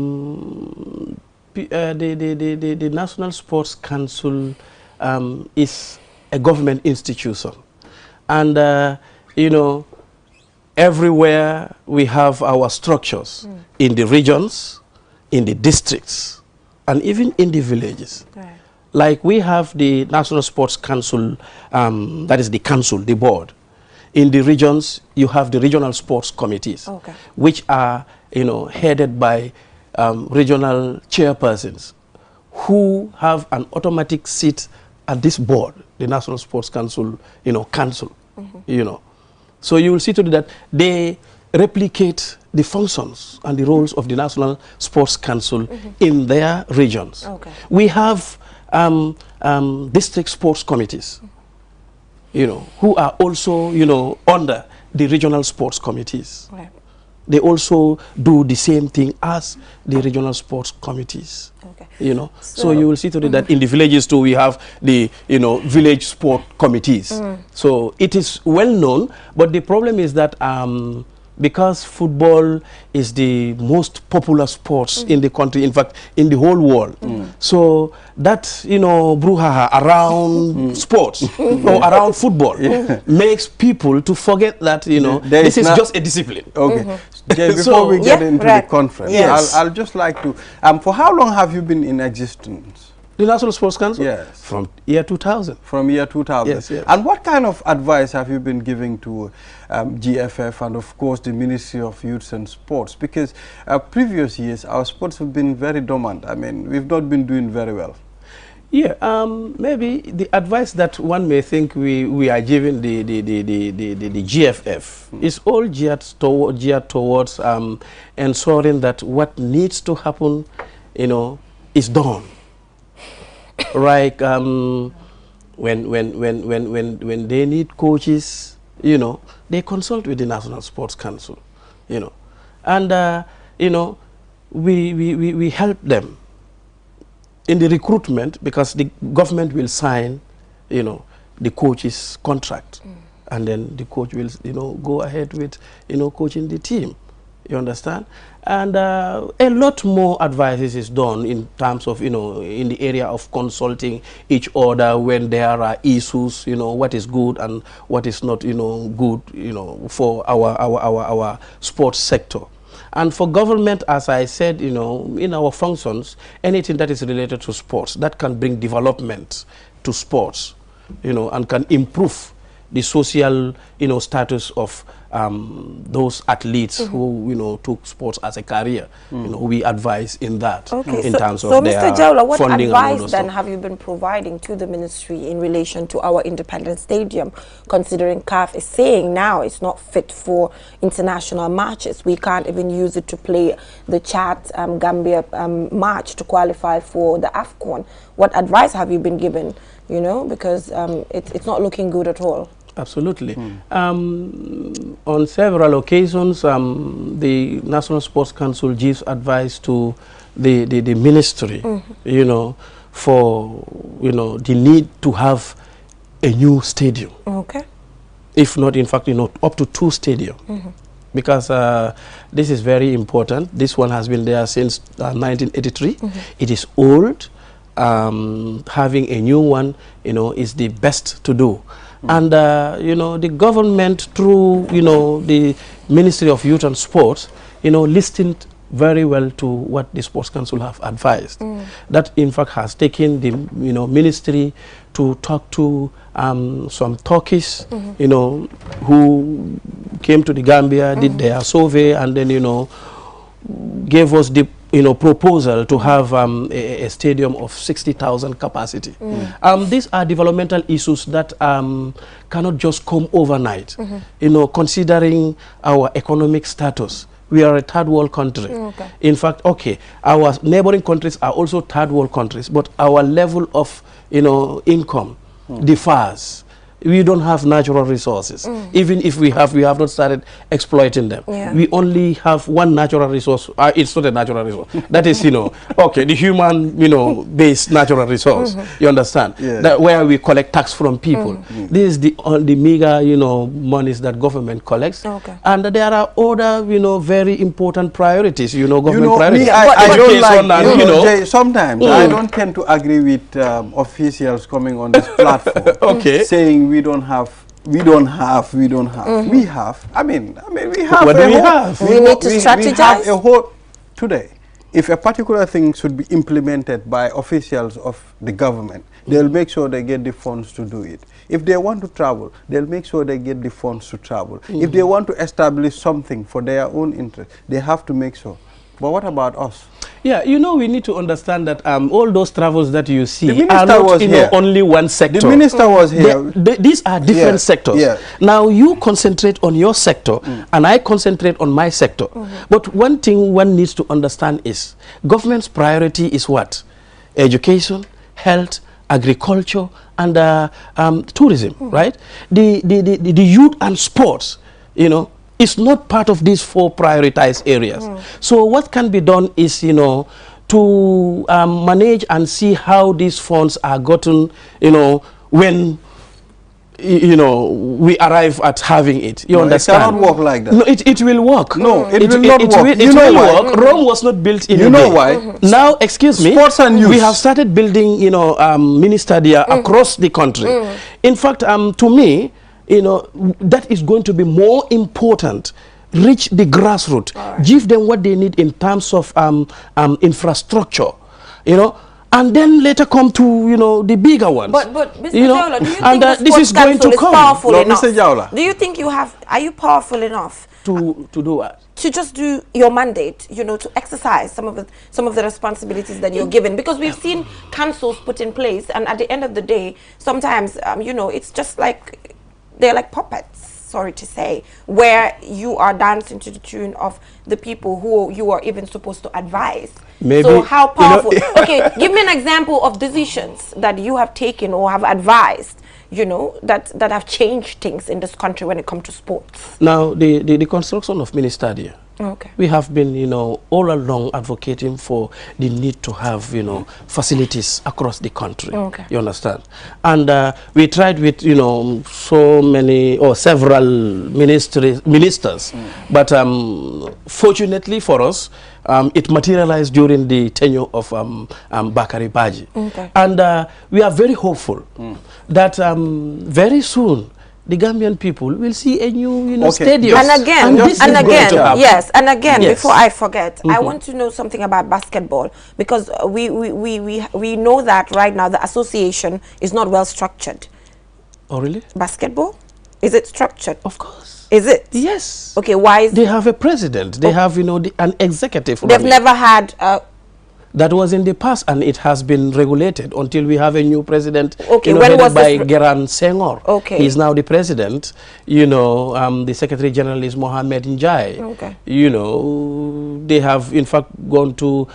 National Sports Council is a government institution, and everywhere we have our structures in the regions, in the districts, and even in the villages. Right. Like we have the National Sports Council, that is the council, the board. In the regions, you have the regional sports committees, which are, headed by regional chairpersons who have an automatic seat at this board, the National Sports Council, council, So you will see to that they replicate the functions and the roles of the National Sports Council in their regions. Okay. We have district sports committees, who are also, under the regional sports committees. Right. They also do the same thing as the regional sports committees. Okay. So you will see today that in the villages too, we have the, village sport committees. So it is well known, but the problem is that because football is the most popular sports in the country, in fact, in the whole world. So that, brouhaha around sports or around football makes people to forget that, this is just a discipline. Okay. Before we get into the conference, yes. I'll just like to, for how long have you been in existence? The National Sports Council? Yes. From year 2000. From year 2000. Yes, yes. And what kind of advice have you been giving to GFF and, of course, the Ministry of Youth and Sports? Because previous years, our sports have been very dormant. I mean, we've not been doing very well. Yeah, maybe the advice that one may think we are giving the GFF is all geared towards ensuring that what needs to happen, you know, is done. Like when they need coaches, you know, they consult with the National Sports Council, you know, and you know, we help them in the recruitment, because the government will sign, you know, the coach's contract, and then the coach will, you know, go ahead with, you know, coaching the team. You understand? And a lot more advice is done in terms of, you know, in the area of consulting each other when there are issues, you know, what is good and what is not, you know, good, you know, for our sports sector. And for government, as I said, you know, in our functions, anything that is related to sports, that can bring development to sports, you know, and can improve the social, you know, status of those athletes who, you know, took sports as a career. You know, we advise in that, in terms of their Mr. Jawla, what funding advice then have you been providing to the ministry in relation to our Independence Stadium, considering CAF is saying now it's not fit for international matches? We can't even use it to play the Chad Gambia match to qualify for the AFCON. What advice have you been given, you know, because it's not looking good at all? Absolutely. On several occasions, the National Sports Council gives advice to the ministry, you know, for, you know, the need to have a new stadium. Okay. If not, in fact, you know, up to 2 stadiums. Because this is very important. This one has been there since 1983. It is old. Having a new one, you know, is the best to do. And, you know, the government through, you know, the Ministry of Youth and Sports, you know, listened very well to what the Sports Council have advised. That, in fact, has taken the, you know, ministry to talk to some Turkish, you know, who came to the Gambia, did their survey, and then, you know, gave us the, you know, proposal to have a stadium of 60,000 capacity. These are developmental issues that cannot just come overnight, you know, considering our economic status. We are a third world country. In fact, our neighboring countries are also third world countries, but our level of, you know, income differs. We don't have natural resources. Even if we have not started exploiting them. We only have one natural resource. It's not a natural resource. That is, you know, the human, you know, based natural resource. You understand? That where we collect tax from people. This is the meager, you know, monies that government collects. And there are other, you know, very important priorities. You know, government priorities. I don't like, you know, sometimes I don't tend to agree with officials coming on this platform saying we don't have. We have. I mean, we have. What do we have? We need to strategize. We have a whole today. If a particular thing should be implemented by officials of the government, they'll make sure they get the funds to do it. If they want to travel, they'll make sure they get the funds to travel. If they want to establish something for their own interest, they have to make sure. But what about us? Yeah, you know, we need to understand that all those travels that you see are not in only one sector. The minister was here. These are different sectors. Now, you concentrate on your sector, and I concentrate on my sector. But one thing one needs to understand is government's priority is what? Education, health, agriculture, and tourism, right? The youth and sports, you know, it's not part of these 4 prioritized areas. So what can be done is, you know, to manage and see how these funds are gotten, you know, when, you know, we arrive at having it. You understand? It cannot work like that. No, it will work. No, it will not work. It will work. Rome was not built in a day. You know why? Now, excuse me, sports and youth. We have started building, you know, mini stadia across the country. In fact, to me, you know, that is going to be more important. Reach the grassroots, give them what they need in terms of infrastructure, you know, and then later come to, you know, the bigger ones. But Mr. You know, Jawla, do you and think the this is Sports going to Council is come. powerful No, enough? Mr. Jawla. Do you think are you powerful enough to do what? to just do your mandate, you know, to exercise some of the responsibilities that you're given? Because we've seen councils put in place, and at the end of the day, sometimes, you know, it's just like, they're like puppets, sorry to say, where you are dancing to the tune of the people who you are even supposed to advise. Maybe, so how powerful? you know, okay, give me an example of decisions that you have taken or have advised, you know, that have changed things in this country when it comes to sports. Now, the construction of mini stadia. Okay. We have been, you know, all along advocating for the need to have, you know, facilities across the country. Okay. You understand? And we tried with, you know, so many or several ministers, but fortunately for us, it materialized during the tenure of Bakari Baji. Okay. And we are very hopeful that very soon the Gambian people will see a new, you know, stadium. And again, yes, and again, Yes. before I forget, I want to know something about basketball, because we know that right now the association is not well structured. Oh, really? Basketball? Is it structured? Of course. Is it? Yes. Okay, why is They have a president. They have, you know, an executive. they've running. never had That was in the past, and it has been regulated until we have a new president. Okay, you know, when headed was by this Geran Senghor. Okay. He's now the president. You know, the Secretary General is Mohamed Njai. Okay. You know, they have in fact gone to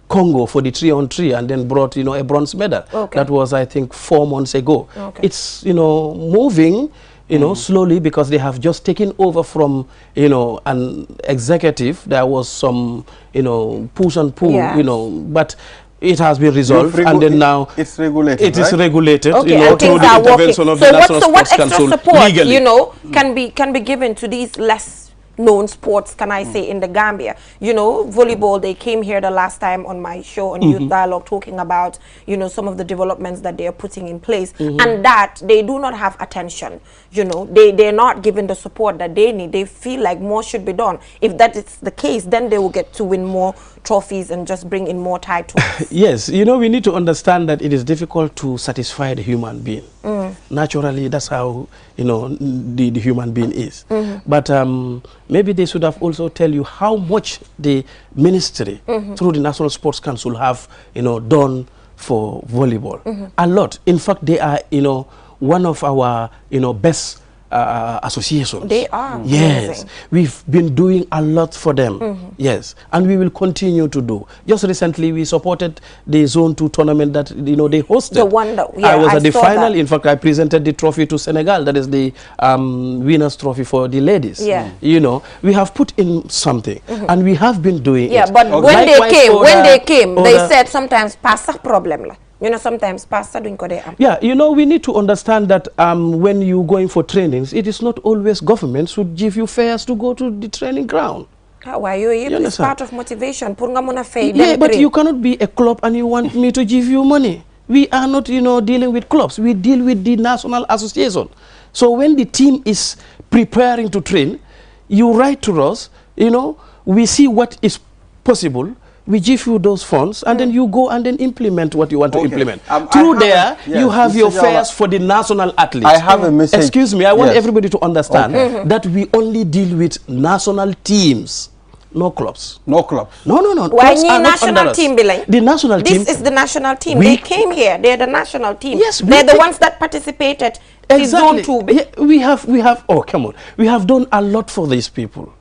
Congo for the 3-on-3 and then brought, you know, a bronze medal. Okay. That was, I think, 4 months ago. Okay. It's, you know, moving, you know, slowly, because they have just taken over from, you know, an executive. There was some, you know, push and pull, Yeah. you know, but it has been resolved, and then now it's regulated. It is right? regulated, okay, you know, and through things the are intervention working. of the National So what Sports extra Council support, legally. you know, can be given to these less known sports, can I say, in the Gambia? You know, volleyball, they came here the last time on my show on Youth Dialogue talking about, you know, some of the developments that they are putting in place, and that they do not have attention. You know, they're not given the support that they need. They feel like more should be done. If that is the case, then they will get to win more trophies and just bring in more titles. Yes, you know, we need to understand that it is difficult to satisfy the human being. Naturally, that's how, you know, the human being is. But maybe they should have also tell you how much the ministry through the National Sports Council have, you know, done for volleyball. A lot. In fact, they are, you know, one of our, you know, best associations. They are. Yes, Amazing. we've been doing a lot for them. Yes, and we will continue to do. Just recently, we supported the Zone 2 tournament that, you know, they hosted. The one that, I was at the saw final. that. In fact, I presented the trophy to Senegal. That is the winners' trophy for the ladies. Yeah. You know, we have put in something, and we have been doing Yeah, it. but when they came, they other- said sometimes pasa problem la. You know, sometimes pasta doing ko am. Yeah, you know, we need to understand that when you're going for trainings, it is not always governments who give you fares to go to the training ground. Why you it's understand? part of motivation. Pur nga muna fay Yeah, dem but train. you cannot be a club and you want me to give you money. We are not, you know, dealing with clubs. We deal with the National Association. So when the team is preparing to train, you write to us, you know, we see what is possible. We give you those funds, and then you go and then implement what you want to implement. Through there, you have your fares for the national athletes. I have a message. Excuse me, I want everybody to understand that we only deal with national teams, no clubs. No clubs. No. Why Clubs are not under national us. team bilang? The national team. This is the national team. We- They came here. They're the national team. Yes, we they're the take- ones that participated in Zone 2. Yeah, we have. Oh, come on. We have done a lot for these people.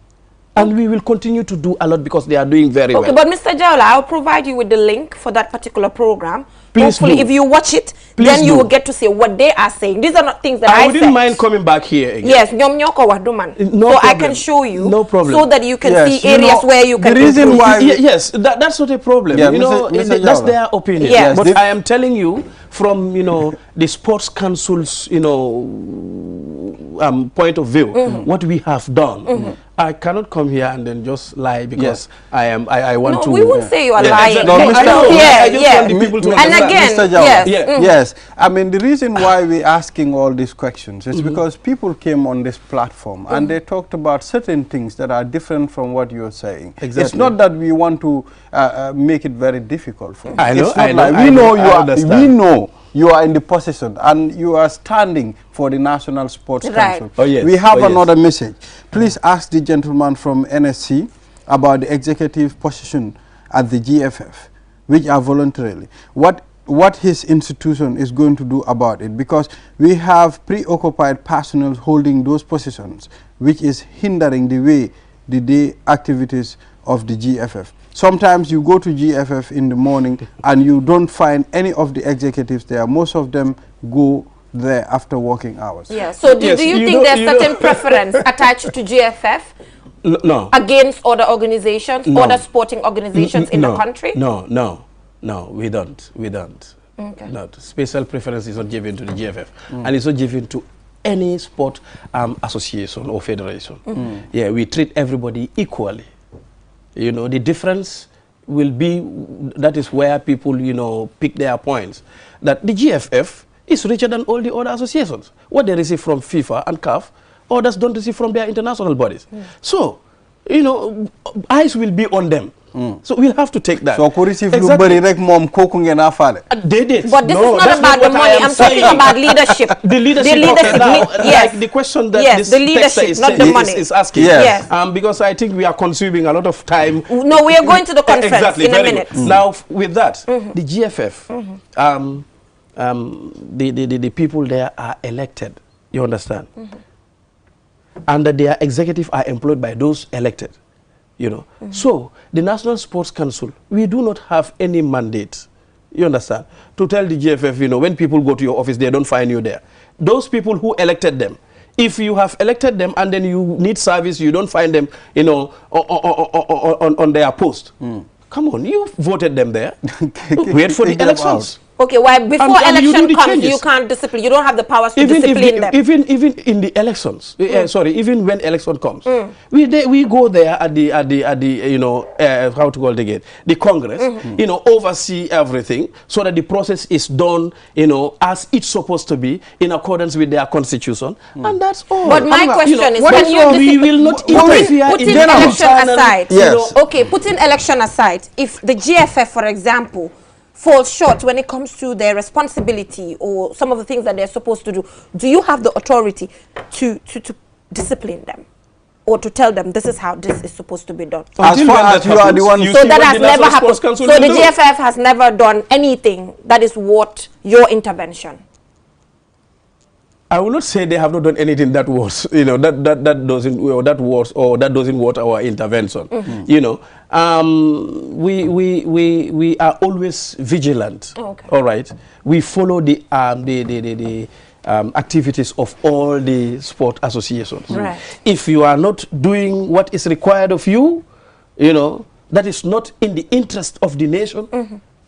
And we will continue to do a lot because they are doing very well. Okay, but Mr. Jawla, I'll provide you with the link for that particular program. Please Hopefully, do. if you watch it, Please then you do. will get to see what they are saying. These are not things that I I wouldn't said. mind coming back here again. Yes, nyom nyoko wa duman. No so I problem. can show you. No problem. So that you can Yes, see you areas know, where you the can reason improve. why we- Yes, that's not a problem. Yeah, you know, Mr. that's Jawla. their opinion. Yes. But I am telling you from, you know, the sports council's, point of view, what we have done. I cannot come here and then just lie because I want to. No, we won't say you are lying. Exactly. No, I know. I just want the people to understand. Mr. Jawad, yes. I mean, the reason why we're asking all these questions is because people came on this platform and they talked about certain things that are different from what you're saying. Exactly. It's not that we want to make it very difficult for you. I know. It's not like we know you are in the position and you are standing for the National Sports Council. Oh, yes. We have another message. Please ask the gentleman from NSC about the executive position at the GFF, which are voluntarily. What his institution is going to do about it, because we have preoccupied personnel holding those positions, which is hindering the day activities of the GFF. Sometimes you go to GFF in the morning and you don't find any of the executives there. Most of them go there after working hours. Yeah. So do you think there's certain preference attached to GFF? No. Against other organizations, other sporting organizations in the country? No, we don't. Okay. Not. Special preference is not given to the GFF, and it's not given to any sport association or federation. Yeah, we treat everybody equally. The difference will be, that is where people, pick their points. That the GFF is richer than all the other associations. What they receive from FIFA and CAF, others don't receive from their international bodies. So, eyes will be on them. So we'll have to take that. So, they did. But this is not about the money. I'm talking about leadership. The leadership now, like the question that this the leadership, is, not the money. is asking. Yes. Because I think we are consuming a lot of time. No, we are going to the conference in a minute. Now, with that, the GFF, the people there are elected. You understand? And that their executive are employed by those elected. So the National Sports Council, we do not have any mandate, you understand, to tell the GFF, when people go to your office, they don't find you there. Those people who elected them, if you have elected them and then you need service, you don't find them, on their post. Come on, you voted them there. Wait for the elections. Okay, why before election comes, you can't discipline. You don't have the powers to discipline them. Even in the elections, sorry, even when election comes, we go there at the how to call it again, the Congress, oversee everything so that the process is done, as it's supposed to be in accordance with their constitution, and that's all. But my question is, we will not interfere putting in election aside. Yes. Okay, putting election aside, if the GFF, for example, falls short when it comes to their responsibility or some of the things that they're supposed to do you have the authority to discipline them or to tell them this is how this is supposed to be done? As far as you are the one, so that has never happened. So the GFF has never done anything that is worth your intervention. I will not say they have not done anything that was, that doesn't worth our intervention. We are always vigilant. Okay. All right. We follow the activities of all the sport associations. Right. If you are not doing what is required of you, that is not in the interest of the nation,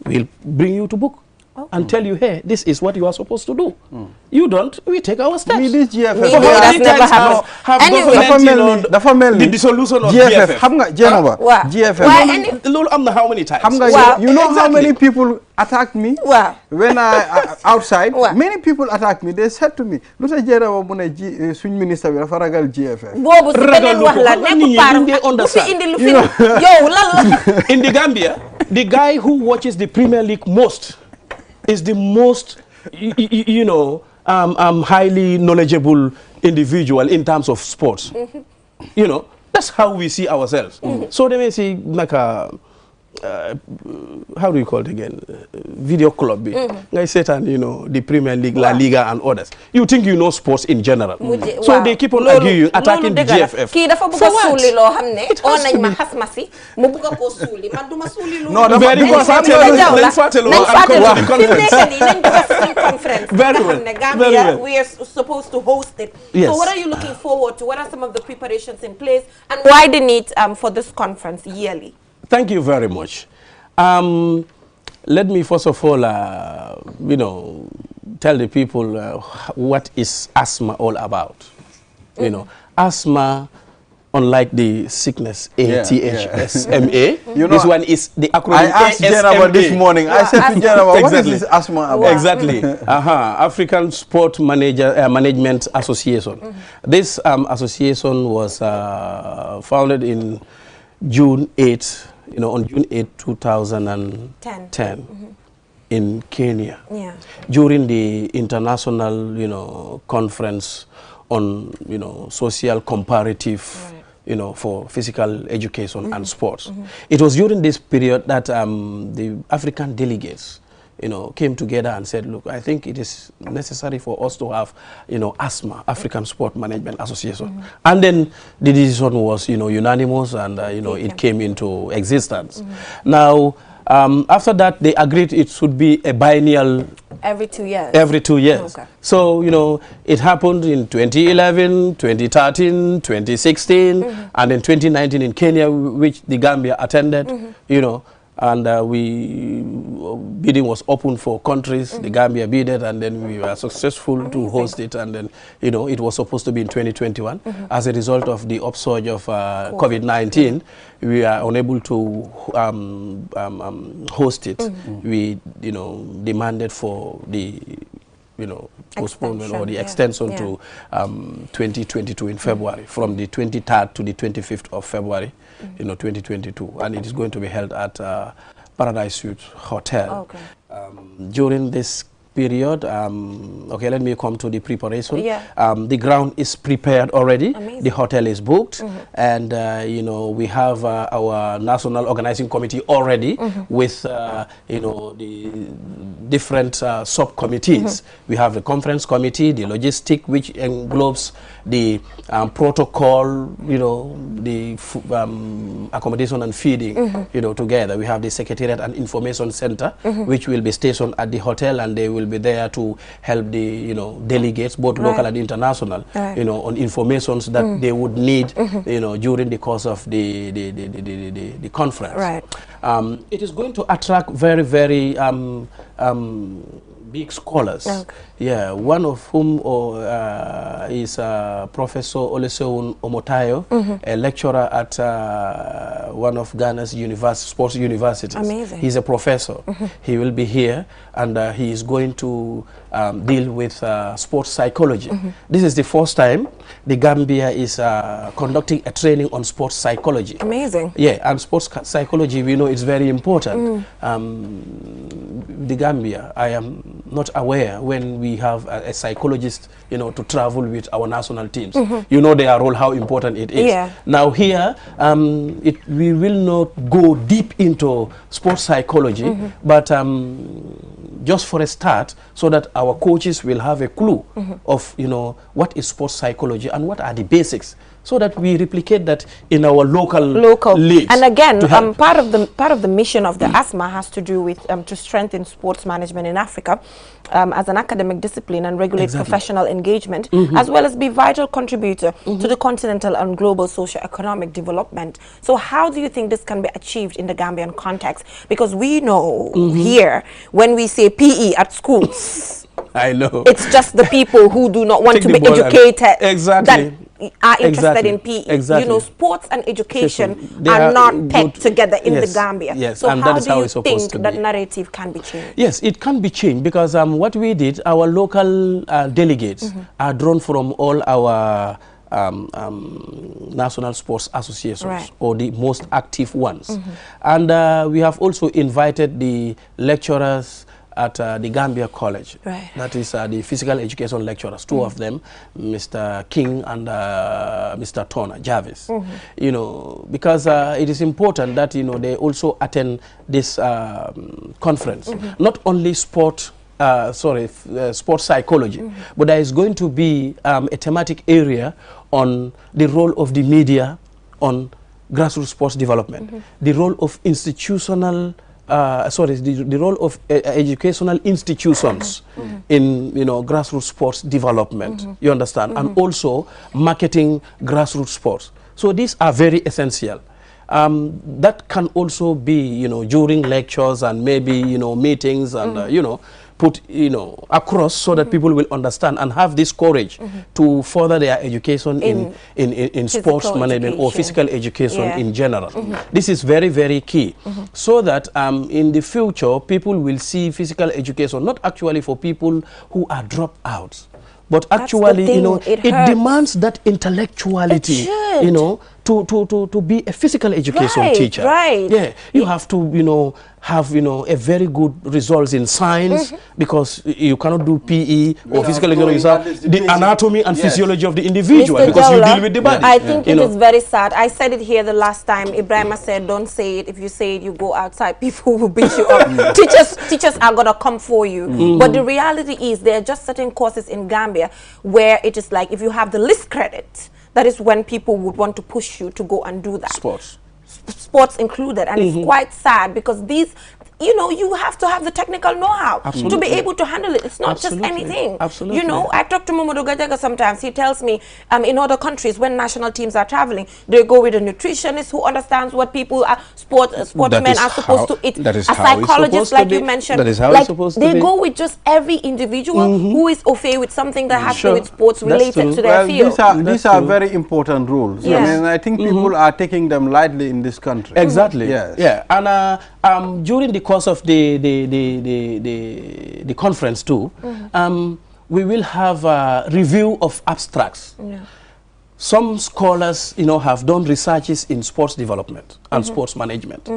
we'll bring you to book. And tell you, hey, this is what you are supposed to do. You don't, we take our steps. This GFF, that's never happened. Anyway, the dissolution of GFF. GFF. How many times? You know how many people attacked me when I outside? Many people attacked me. They said to me, "Look at swing minister we faragal GFF." In the Gambia, the guy who watches the Premier League most is the most, highly knowledgeable individual in terms of sports. That's how we see ourselves. So they may see like a, how do you call it again? Video club. I said, the Premier League, La Liga, and others. You think you know sports in general. So they keep on arguing, attacking the GFF. For what? No, very good. Very well. We are supposed to host it. Yes. So what are you looking forward to? What are some of the preparations in place? And why the need for this conference yearly? Thank you very much. Let me first of all, tell the people what is asthma all about. You know, asthma, unlike the sickness ATHSMA, this one is the acronym. I asked Jennifer this morning. I said to Jennifer, what is this asthma about? Exactly. African Sport Management Association. This association was founded in June 8, on June 8, 2010. In Kenya, during the international, conference on, social comparative, for physical education and sports. It was during this period that the African delegates, came together and said, look, I think it is necessary for us to have, ASMA, African Sport Management Association. And then the decision was, unanimous, and, it came into existence. Now, after that, they agreed it should be a biennial. Every 2 years? Every 2 years. Okay. So, it happened in 2011, 2013, 2016, and in 2019 in Kenya, which the Gambia attended, and bidding was open for countries. The Gambia bidded, and then we were successful to host it, and then it was supposed to be in 2021. As a result of the upsurge of COVID-19, we are unable to host it. We demanded for the postponement or the extension to 2022 in February, from the 23rd to the 25th of February, 2022, and it is going to be held at Paradise Suites Hotel. During this period, okay, let me come to the preparation. The ground is prepared already. Amazing. The hotel is booked, and we have our national organizing committee already with the different subcommittees. We have the conference committee, the logistic, which englobes the protocol, the accommodation and feeding, together. We have the secretariat and information center, which will be stationed at the hotel, and they will be there to help the delegates, both local and international, on informations that they would need during the course of the conference. It is going to attract very, very big scholars. One of whom is Professor Olusegun Omotayo, a lecturer at one of Ghana's sports universities. Amazing. He's a professor. He will be here, and he is going to deal with sports psychology. This is the first time the Gambia is conducting a training on sports psychology. Amazing. And sports psychology, we know it's very important. The Gambia, I am not aware when we have a psychologist, to travel with our national teams. Their role, how important it is. Now here, we will not go deep into sports psychology, but just for a start, so that our coaches will have a clue of, what is sports psychology and what are the basics, so that we replicate that in our local leagues. And again, part of the mission of the ASMA has to do with to strengthen sports management in Africa as an academic discipline and regulate professional engagement, as well as be vital contributor to the continental and global socio-economic development. So how do you think this can be achieved in the Gambian context? Because we know here, when we say PE at schools, I know it's just the people who do not want to be educated that are interested in PE. Sports and education are not pegged together in the Gambia. So how do you think that narrative can be changed? Yes, it can be changed, because what we did, our local delegates are drawn from all our national sports associations, or the most active ones. And we have also invited the lecturers at the Gambia College. That is the physical education lecturers, two of them, Mr. King and Mr. Turner Jarvis. Because it is important that they also attend this conference. Not only sports psychology, but there is going to be a thematic area on the role of the media on grassroots sports development, the role of institutional the role of educational institutions in grassroots sports development, you understand, and also marketing grassroots sports. So these are very essential. That can also be during lectures and maybe meetings and put, across so that people will understand and have this courage to further their education in sports management or physical education in general. This is very, very key. So that in the future, people will see physical education, not actually for people who are dropouts, but actually, it demands that intellectuality, to be a physical education teacher. Yeah, you have to, have, a very good results in science, because you cannot do PE or physical education, the anatomy and physiology of the individual, Mr. because Jawla, you deal with the body. I think it is very sad. I said it here the last time. Ibrahima said, don't say it. If you say it, you go outside, people will beat you up. Teachers are going to come for you. But the reality is there are just certain courses in Gambia where it is like, if you have the least credit, that is when people would want to push you to go and do that. Sports included, and it's quite sad because these, you have to have the technical know-how to be able to handle it. It's not just anything. I talk to Momodo Gajaga sometimes. He tells me in other countries when national teams are traveling, they go with a nutritionist who understands what people are, sportsmen are supposed to eat. That is a psychologist, like you mentioned. That is how it's supposed to be. They go with just every individual who is au fait with something that has to do with sports related to their field. These are very important rules. Yes. I mean, I think people are taking them lightly in this country. Exactly. Yes. Yeah. And during the course of the conference too, we will have a review of abstracts. Some scholars, have done researches in sports development and sports management.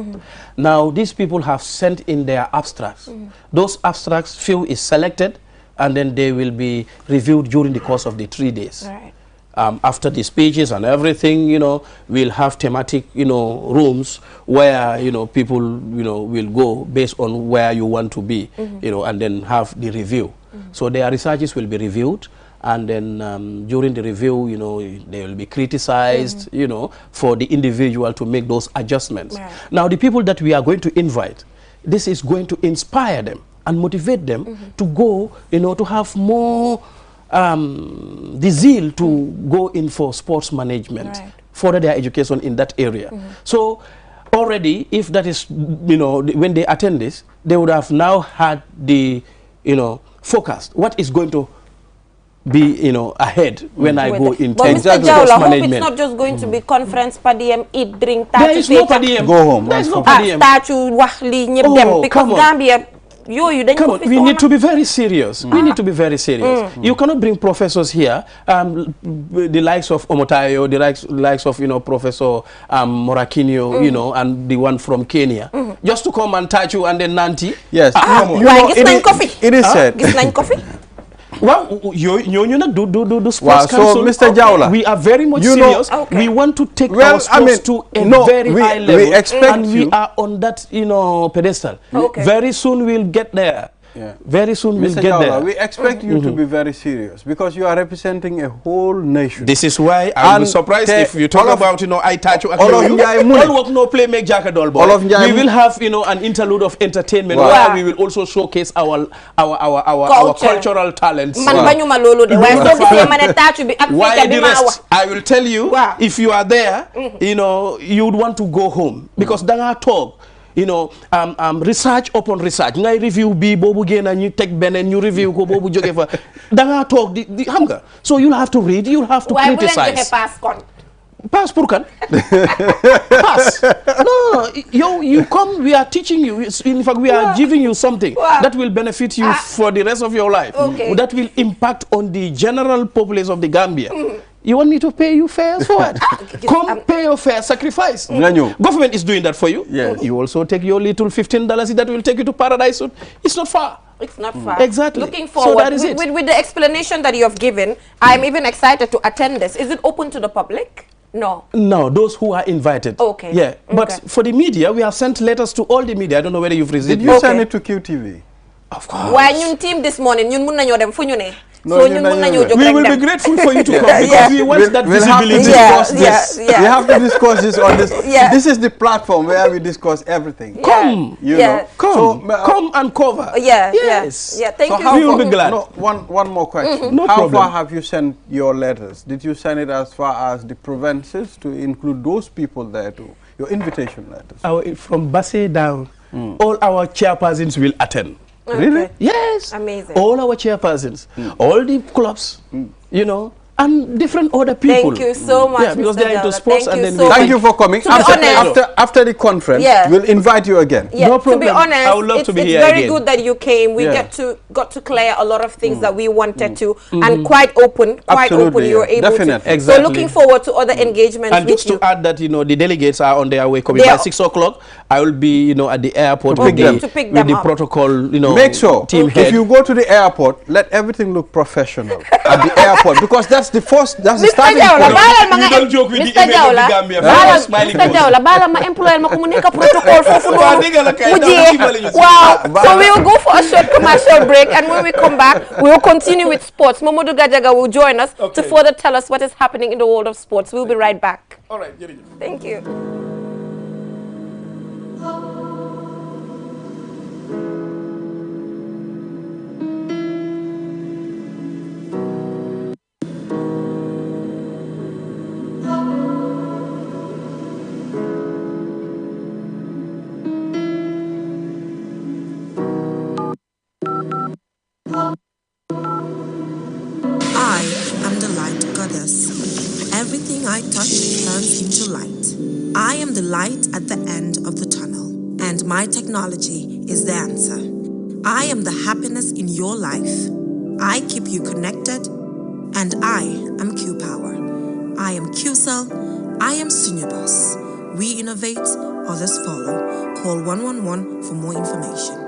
Now, these people have sent in their abstracts. Those abstracts, few is selected, and then they will be reviewed during the course of the 3 days. Right. After the speeches and everything, we'll have thematic, rooms where, people, will go based on where you want to be, and then have the review. So their researches will be reviewed, and then during the review, they will be criticized, for the individual to make those adjustments. Right. Now, the people that we are going to invite, this is going to inspire them and motivate them to go, to have more the zeal to go in for sports management, further their education in that area. So already, if that is, when they attend this, they would have now had the, focus. What is going to be, ahead when I go into But Mr. Jawla, sports hope management. it's not just going to be conference, per diem, eat, drink, There is no per diem. Go home. There is no per diem. Because Gambia, come on, we need to be very serious. We need to be very serious. You cannot bring professors here, the likes of Omotayo, the likes of, Professor Morakinyo, and the one from Kenya, just to come and touch you and then Nanti. Yes. It is said. coffee? Well, you do sports council. So, Mr. Jawla, we are very much serious. We want to take our sports to a very high level. We expect and we are on that, pedestal. Very soon we'll get there. Very soon we'll get there. We expect you to be very serious because you are representing a whole nation. This is why I was surprised if you talk about, I touch you. All work, no play, make Jack a doll boy. We will have, an interlude of entertainment where we will also showcase our cultural talents. Why the rest? I will tell you, if you are there, you would want to go home because danga talk. Research upon research. Ngay review bi bobu gena ñu tek benen ñu review ko bobu joge fa da nga tok di xam nga. So you'll have to read, you'll have to criticize. Pass pour kan? Pass. No, you come, we are teaching you. In fact, we are giving you something that will benefit you for the rest of your life. That will impact on the general populace of the Gambia. You want me to pay you fares for what? Come pay your fare, sacrifice. Government is doing that for you. Yes. You also take your little $15 that will take you to paradise. It's not far. It's not far. Exactly. Looking forward. So that is it. With the explanation that you have given, I'm even excited to attend this. Is it open to the public? No. No, those who are invited. Okay. Yeah. But for the media, we have sent letters to all the media. I don't know whether you've received it. Did you send it to QTV? Of course. Why your team this morning? You mun nañu dem fu ñu ne. No, So we will be grateful for you to come because we want that visibility. We have to discuss this on this. This is the platform where we discuss everything. Come, come and cover. Yes. Thank you. We will be glad. No, one more question. No How problem. far have you sent your letters? Did you send it as far as the provinces to include those people there too? Your invitation letters. From Basse down, all our chairpersons will attend. Really? Yes. Amazing. All our chairpersons, all the clubs, you know, and different other people. Thank you so much, Yeah, because Mr. they're into Jawla. sports. Thank And you then so Thank you for coming. After the conference, we'll invite you again. Yeah, no problem. To be honest, I would love to be here it's very again. good that you came. We got to clear a lot of things that we wanted to, and quite open. You were able Definitely. to. Exactly. So looking forward to other engagements and with just to add that, you know, the delegates are on their way coming They by are- 6 o'clock. I will be, you know, at the airport To with pick the, them. with the protocol, you know, Make sure team head. if you go to the airport, let everything look professional at the airport, because that's the first, that's the starting point. You don't joke with the Mr. image of the Gambia. Mr. Jawla, bala ma employer ma ko mu nekk protocol fofu nonu. Wow. So we will go for a short commercial break, and when we come back, we will continue with sports. Mamadou Gajaga will join us to further tell us what is happening in the world of sports. We'll be right back. All right. Thank you. I am the light goddess. Everything I touch turns into light. I am the light at the end of the tunnel, and my technology is the answer. I am the happiness in your life. I keep you connected, and I am Q Power. I am QCell. I am Senior Boss. We innovate, others follow. Call 111 for more information.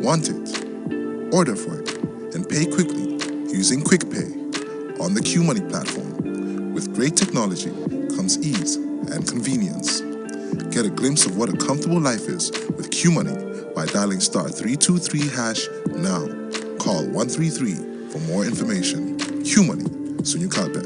Want it? Order for it and pay quickly using QuickPay on the Q Money platform. With great technology comes ease and convenience. Get a glimpse of what a comfortable life is with Q Money by dialing *323# now. Call 133 for more information. Q Money, Sunyu Kalpe.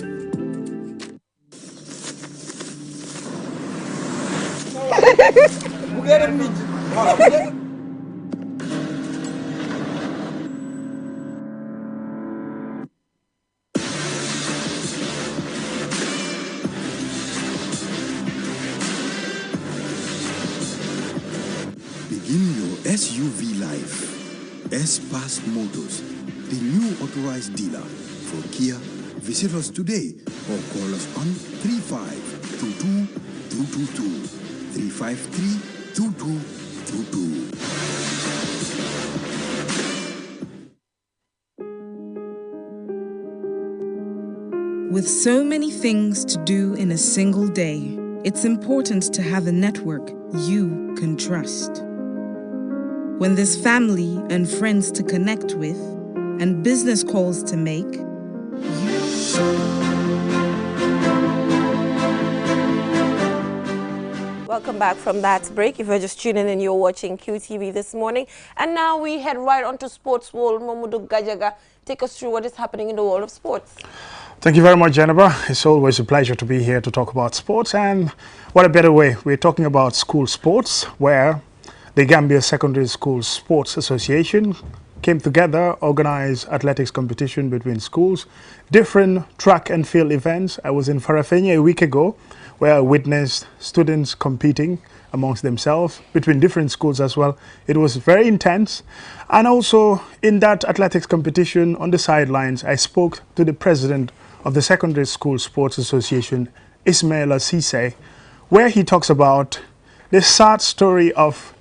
Begin your SUV life. S-Pass Motors, the new authorized dealer for Kia. Visit us today or call us on 3522-222, 353-2222. With so many things to do in a single day, it's important to have a network you can trust. When there's family and friends to connect with and business calls to make, Welcome back from that break. If you're just tuning in, you're watching QTV this morning. And now we head right on to sports world. Mamadou Gajaga, take us through what is happening in the world of sports. Thank you very much, Jennifer. It's always a pleasure to be here to talk about sports, and what a better way. We're talking about school sports, where the Gambia Secondary School Sports Association came together, organized athletics competition between schools, different track and field events. I was in Farafenni a week ago, where I witnessed students competing amongst themselves between different schools as well. It was very intense. And also in that athletics competition on the sidelines, I spoke to the president of the Secondary School Sports Association, Ismaila Cisse, where he talks about the sad story of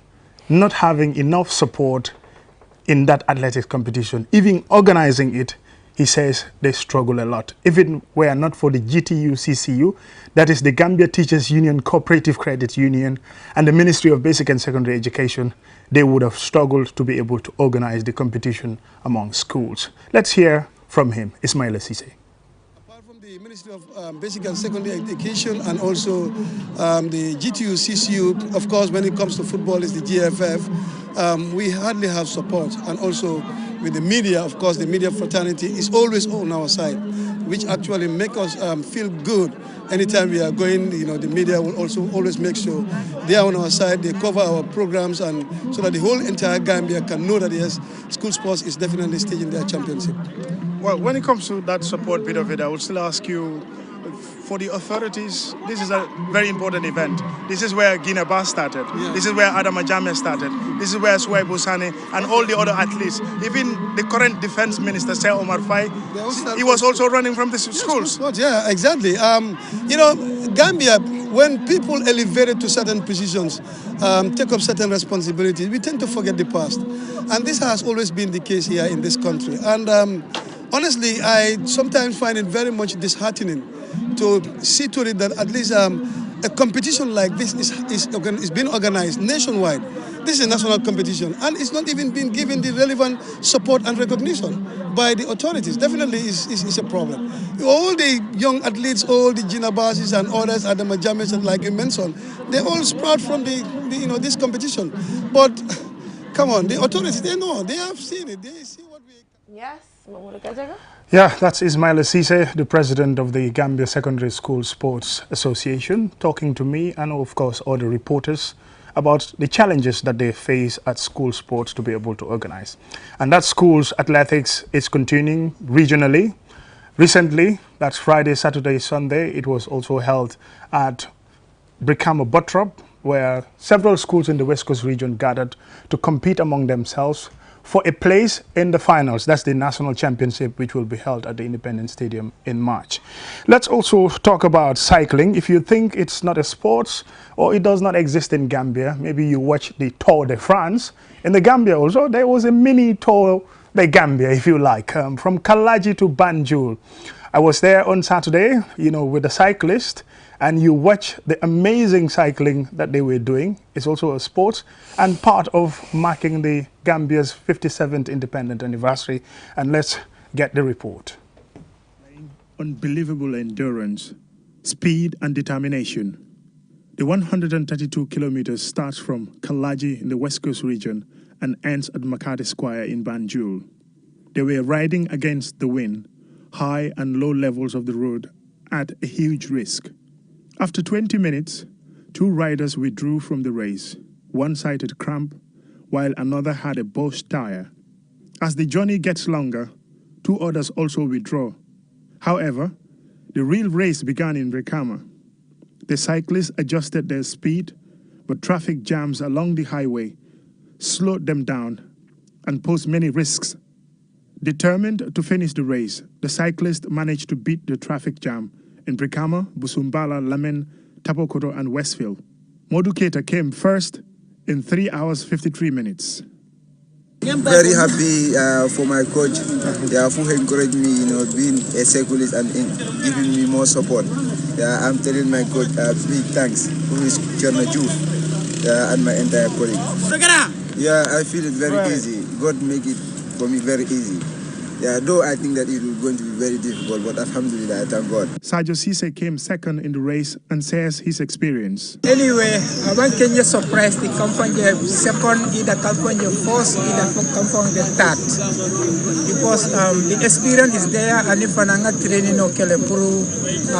not having enough support in that athletics competition. Even organizing it, he says they struggle a lot. If it were not for the GTU CCU, that is the Gambia Teachers Union Cooperative Credit Union, and the Ministry of Basic and Secondary Education, they would have struggled to be able to organize the competition among schools. Let's hear from him, Ismaila Cisse. The Ministry of Basic and Secondary Education and also the GTU, CCU, of course, when it comes to football, is the GFF. We hardly have support, and also with the media. Of course, the media fraternity is always on our side, which actually make us feel good. Anytime we are going, the media will also always make sure they are on our side. They cover our programs, and so that the whole entire Gambia can know that yes, school sports is definitely staging their championship. Well, when it comes to that support bit of it, I would still ask you, for the authorities, this is a very important event. This is where Guinea-Bissau started. Yeah. This is where Adama Jammeh started. This is where Suwaib Busane and all the other athletes, even the current defense minister, Sir Omar Faye, he was also running from the schools. Yeah, exactly. Gambia, when people elevated to certain positions, take up certain responsibilities, we tend to forget the past. And this has always been the case here in this country. And honestly, I sometimes find it very much disheartening to see to it that at least a competition like this is being organized nationwide. This is a national competition, and it's not even being given the relevant support and recognition by the authorities. Definitely is a problem. All the young athletes, all the Guinea-Bissau and others, Adama Jammeh, like you mentioned, they all sprout from this competition. But come on, the authorities, they know, they have seen it, they see what we... Yes. Yeah, that's Ismail Assise, the president of the Gambia Secondary School Sports Association, talking to me and, of course, all the reporters about the challenges that they face at school sports to be able to organize. And that school's athletics is continuing regionally. Recently, that's Friday, Saturday, Sunday, it was also held at Brikama Buttrop, where several schools in the West Coast region gathered to compete among themselves for a place in the finals. That's the national championship, which will be held at the Independence Stadium in March. Let's also talk about cycling. If you think it's not a sport or it does not exist in Gambia, maybe you watch the Tour de France. In the Gambia also, there was a mini Tour de Gambia, if you like, from Kalaji to Banjul. I was there on Saturday, with a cyclist, and you watch the amazing cycling that they were doing. It's also a sport and part of marking the Gambia's 57th independent anniversary. And let's get the report. Unbelievable endurance, speed and determination. The 132 kilometers starts from Kalaji in the West Coast region and ends at Makati Square in Banjul. They were riding against the wind, high and low levels of the road at a huge risk. After 20 minutes, two riders withdrew from the race. One cited cramp, while another had a burst tire. As the journey gets longer, two others also withdraw. However, the real race began in Brikama. The cyclists adjusted their speed, but traffic jams along the highway slowed them down and posed many risks. Determined to finish the race, the cyclists managed to beat the traffic jam in Brikama, Busumbala, Lamen, Tabokoto, and Westfield. Modu Keita came first in 3 hours 53 minutes. Very happy for my coach, who encouraged me, being a cyclist and giving me more support. I'm telling my coach big thanks, who is Chernaju, and my entire colleague. I feel it very easy. God make it for me very easy. Though I think that it was going to be very difficult, but alhamdulillah, I thank God. Sajo Sise came second in the race and shares his experience. Anyway, I want to surprise the company second, either company first, either company third. Because the experience is there, and if I'm not training, okay, pro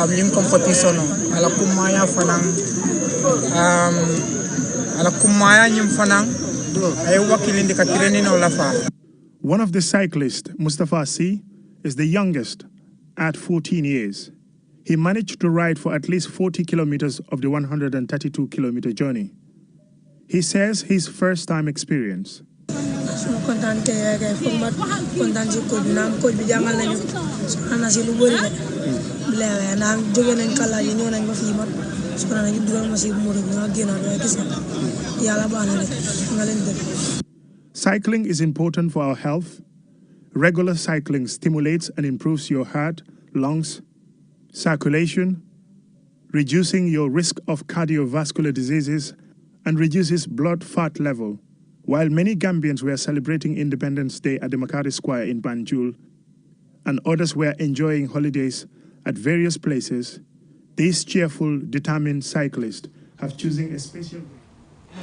new competition, ala kumaya fanang, ala kumaya nyum fanang, ay wakilin di training olafa. One of the cyclists, Mustafa C, is the youngest at 14 years. He managed to ride for at least 40 kilometers of the 132-kilometer journey. He says his first-time experience. Cycling is important for our health. Regular cycling stimulates and improves your heart, lungs, circulation, reducing your risk of cardiovascular diseases, and reduces blood fat level. While many Gambians were celebrating Independence Day at the Makati Square in Banjul, and others were enjoying holidays at various places, these cheerful, determined cyclists have chosen a special...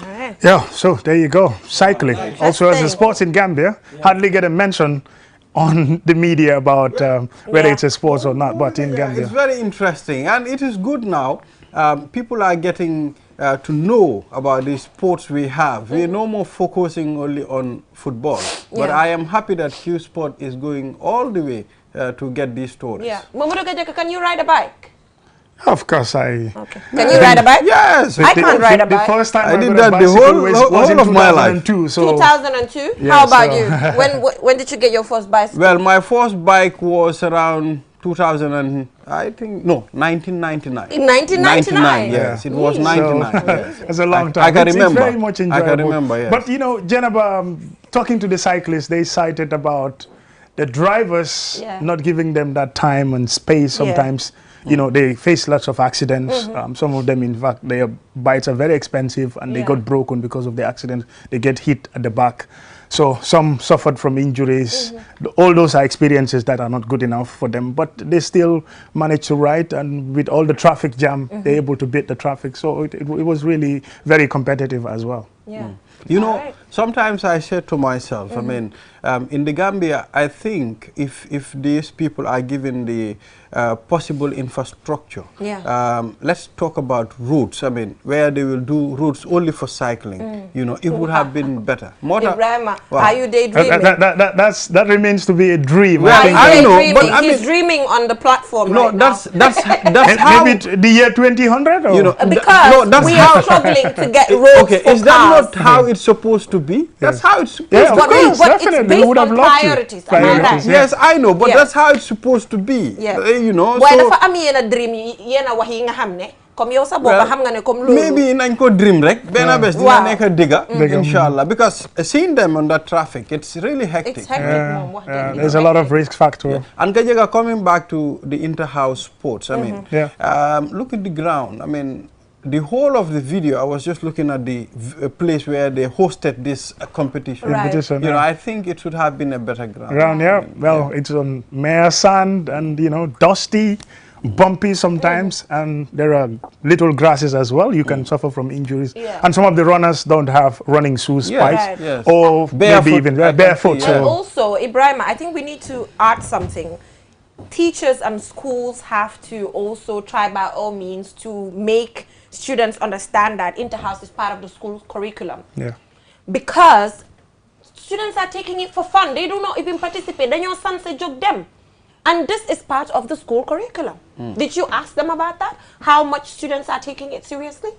Right. Yeah, so there you go. Cycling, also as a sport in Gambia, hardly get a mention on the media about whether it's a sport or not, but in Gambia. It's very interesting, and it is good now. People are getting to know about the sports we have. We're no more focusing only on football, but I am happy that Q Sport is going all the way to get these stories. Yeah. Mamudu Gajaka, can you ride a bike? Of course, I. Okay. Can you ride a bike? Yes. I can't ride a bike. The first time I did that the whole in of my life. 2002. So 2002? Yeah, How about so- you? When did you get your first bicycle? Well, my first bike was around 2000 and I think, no, 1999. In 1999? Yes, it was 99. So, Yes. it's a long time. I can It's remember. very much enjoyable. I can remember, yes. But you know, Jenaba, talking to the cyclists, they cited about the drivers not giving them that time and space sometimes. You know, they face lots of accidents. Some of them, in fact, their bikes are very expensive and they got broken because of the accident. They get hit at the back. So some suffered from injuries. All those are experiences that are not good enough for them, but they still manage to ride, and with all the traffic jam, they're able to beat the traffic. So it was really very competitive as well. Yeah. You know, sometimes I say to myself, I mean, in the Gambia, I think if these people are given the possible infrastructure, let's talk about routes, I mean, where they will do routes only for cycling, you know, it would have been better. Ibrahima, are you daydreaming? That remains to be a dream. Well, I know, but I mean, he's dreaming on the platform no, right that's how... Maybe the year 2000? Or? You know, because that's we how, are struggling to get roads okay, for is that cars. not how it's supposed to be? That's how it's supposed Yeah, to of be. course, but definitely. it's We based would have on loved to. priorities. Am I right? Yes, I know, but Yeah. that's how it's supposed to be. Yeah. You know, Waaye so dafa am yena dream yena wax yi nga xam ne comme yow sa bopp xam nga ne comme loolu maybe nañ ko dream rek benn bés dina nekk digga inshallah, because seeing them on that traffic, it's really hectic. It's hectic, Mom. Wax dëgg. There's a lot of risk factor. And Kajega, coming back to the inter-house sports, I mean, look at the ground. I mean, the whole of the video, I was just looking at the place where they hosted this competition. You know, I think it should have been a better ground. Well, it's on mere sand and, you know, dusty, bumpy sometimes, and there are little grasses as well. You can suffer from injuries. And some of the runners don't have running shoes, spikes, or barefoot, maybe even barefoot. And also, Ibrahima, I think we need to add something. Teachers and schools have to also try by all means to make students understand that inter-house is part of the school curriculum. Because students are taking it for fun. They do not even participate. Then your son say joke them. And this is part of the school curriculum. Did you ask them about that? How much students are taking it seriously?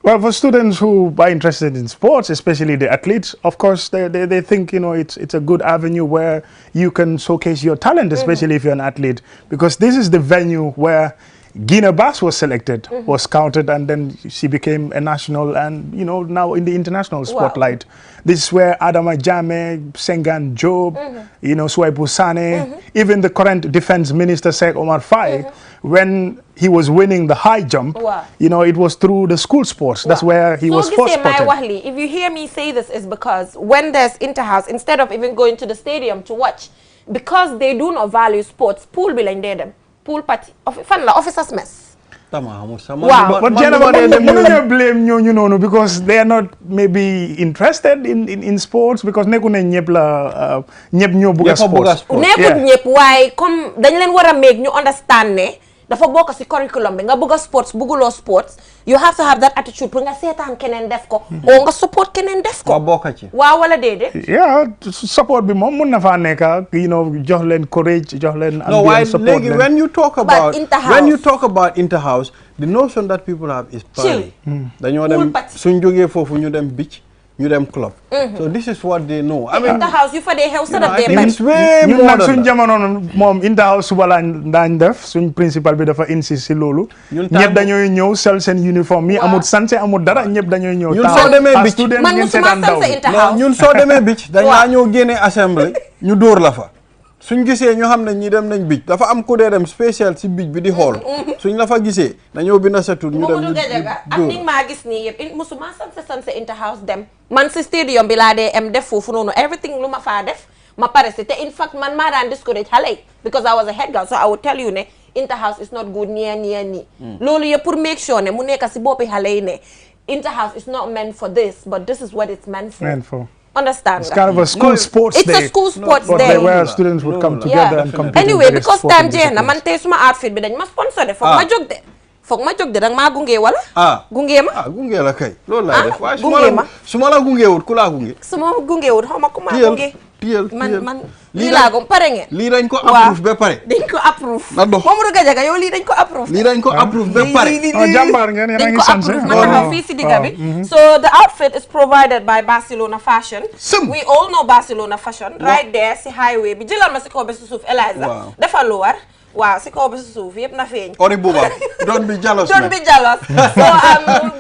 Well, for students who are interested in sports, especially the athletes, of course, they think, you know, it's a good avenue where you can showcase your talent, especially if you're an athlete, because this is the venue where Gina Bass was selected, was scouted, and then she became a national and, you know, now in the international spotlight. This is where Adama Jame, Sengan Job, you know, Suwaibu Sane, even the current defense minister, Sheikh Omar Faye, when he was winning the high jump, you know, it was through the school sports. That's where he was first spotted. If you hear me say this, is because when there's inter-house, instead of even going to the stadium to watch, because they do not value sports, pool behind them. Pool party, officers mess. But Jenna, blame you, because they are not maybe interested in sports, because nekune ñep la ñep ñoo bëgg sports. Nekut ñep way comme dañ leen wara make ñu understand ne dafa bokk ci curriculum bi nga bëgg sports bëgguloo sports, you have to have that attitude pour nga seetaan keneen def ko o nga support keneen def ko. Waaw wala déedéet. Yeah, support bi moom mën na fa nekk, you know, jox leen courage, jox leen ambiance, support leen. When you talk about inter-house, the notion that people have is party. Dañoo dem suñ jógee foofu ñu dem beach, ñu dem club. So this is what they know. I mean, inter-house you fa dee xew sa daf dee bañ. Ñun nag suñ jamono moom inter-house suba lañ daañ def, suñ principal bi dafa insist si loolu. Ñëpp dañooy ñëw sol seen uniforme yi, amul sanse amul dara, ñëpp dañooy ñëw. Ñun soo demee beach, man musuma sanse inter-house. ñun soo demee beach dañ laa ñëw génne assemblée ñu dóor la fa. suñ gisee ñu xam ne ñi dem nañ beach dafa am ku dee dem spécial si beach bi di xool suñ la fa gisee dañoo bind sa tur ñu dem ñu ak ni maa gis nii yëpp musuma sanse inter-house dem man si stadium bi laa dee def foofu noonu everything lu ma faa def ma pare si te in fact man maa daan discourage xale yi because I was a head girl, so I would tell you ne inter-house is not good nii loolu yëpp pour make sure ne mu nekk si boppi xale yi ne Interhouse is not meant for this, but this is what it's meant for. Understand? It's kind of a school sports day. It's a school sports day. Where students would come together and compete. Anyway, because time jeex na man tey suma outfit bi dañ ma sponsor de foog ma jóg de. Foog ma jóg de danga maa gunge wala? Gunge ma? Gunge la kay. Loolu laa def. Waaye su ma la gungewut ku laa gunge? Su ma gungewut xaw ma ku ma gunge. Man lii laa ko pare ngeen. Lii dañ ko approve ba pare. Dañ ko approve. Mamadou Gadiaga yow lii dañ ko approve. Lii dañ ko approve ba pare. Jàmbaar ngeen yéen a ngi sanse. Ma taxaw fii si digga bi. So the outfit is provided by Barcelona Fashion. We all know Barcelona Fashion. Right there si highway bi jëlal ma si kaw ba si suuf Eliza. Defal lu war. Waaw si kaw ba si suuf yëpp na feeñ. Ori buba. Don't be jealous. Don't be jealous. So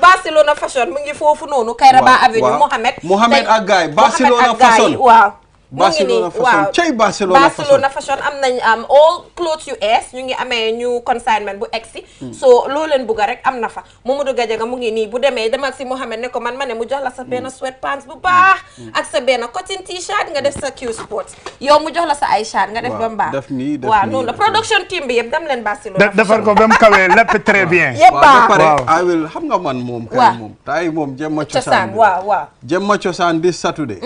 Barcelona Fashion mu ngi foofu noonu Kairaba Avenue Mohamed ak gaay Barcelona Fashion. Waaw. Barcelona Fashion cey Barcelona Fashion am nañ all clothes US ñu ngi amee new consignment bu exi so loo leen bugga rek am na fa Mamadou Gadiaga mu ngi nii bu demee demal si Mohamed ne ko man ma ne mu jox la sa benn sweatpants bu baax ak sa benn cotton t-shirt nga def sa Q Sports yow mu jox la sa ay shirt nga def ba mu baax waaw noonu la production team bi yëpp dem leen Barcelona defar ko ba mu kawee lépp très bien yëpp baax I will xam nga man moom kay moom tay moom Jemma Cosaan waaw Jemma Cosaan this Saturday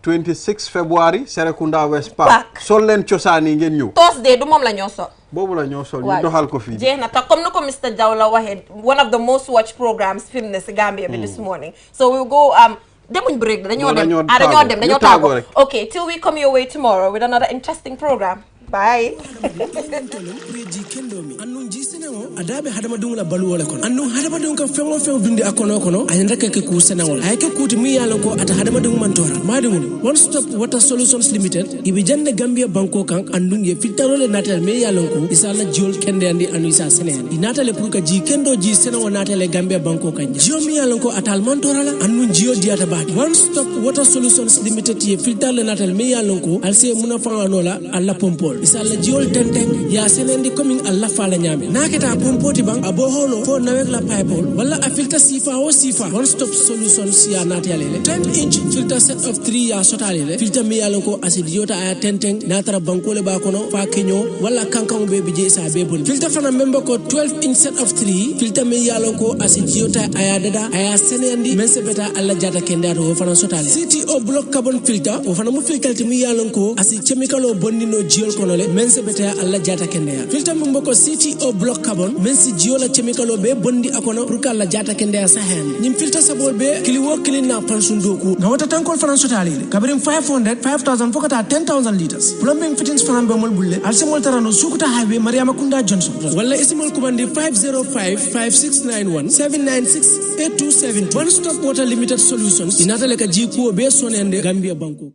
26 February Serekunda West Park sol leen cosaan yi ngeen ñëw Thursday du moom la ñoo sol boobu la ñoo sol ñu doxal ko fii jeex na te comme ni ko Mr. Jaw la waxee one of the most watched programs film ne si Gambia bi this morning so we'll go demuñ break dañoo dem dañoo tàggoo okay till we come your way tomorrow with another interesting program bye annun jisenao adabe hadama dungula baluwole kono annun hadama dung ka fengo fengo dundi akono kono ayanda ke ku senawol ay ke kuti mi yalla ko ata hadama dung mantora madum one stop water solutions limited ibi jande Gambia banko kan andun ye filtarole natal me yalla ko isala jol kende andi anu isa senen inatale pour ka ji kendo ji senawo natale Gambia banko kan jio mi yalla ko atal mantora la annun jio diata ba one stop water solutions limited ye filtarole natal me yalla ko alse muna fanganola alla pompol isala jiol tenten ya senendi coming alla fala nyame naketa pompoti bang abo holo fo nawek la pipe wala a filter sifa o sifa one stop solutions ya natalele 10-inch filter set of 3 ya sotalele filter mi yalon ko acid yota aya tenten natara bankole ba kono fa kenyo wala kankan be bije sa be bon filter fana member ko 12-inch set of 3 filter mi yalon ko acid yota aya dada aya senendi mense beta alla jata kenda to fana sotale CTO block carbon filter o fana mu filter mi yalon ko acid chemical o bondino jiol kono mense beta alla jata kende filter mo mboko CTO block carbon mense jiola chemical o be bondi akono pour kala jata kende sa hen nim filter sabol be kiliwo kilina pansundoku na wata tankol France totali kabrim 500 5000 fokata 10000 liters plumbing fittings fanan be mol bulle alsemol tarano sukuta highway Mariama Kunda Johnson wala isimol kubandi 505 5691 796 8270 one stop water limited solutions inatale ka jiko be sonende Gambia banko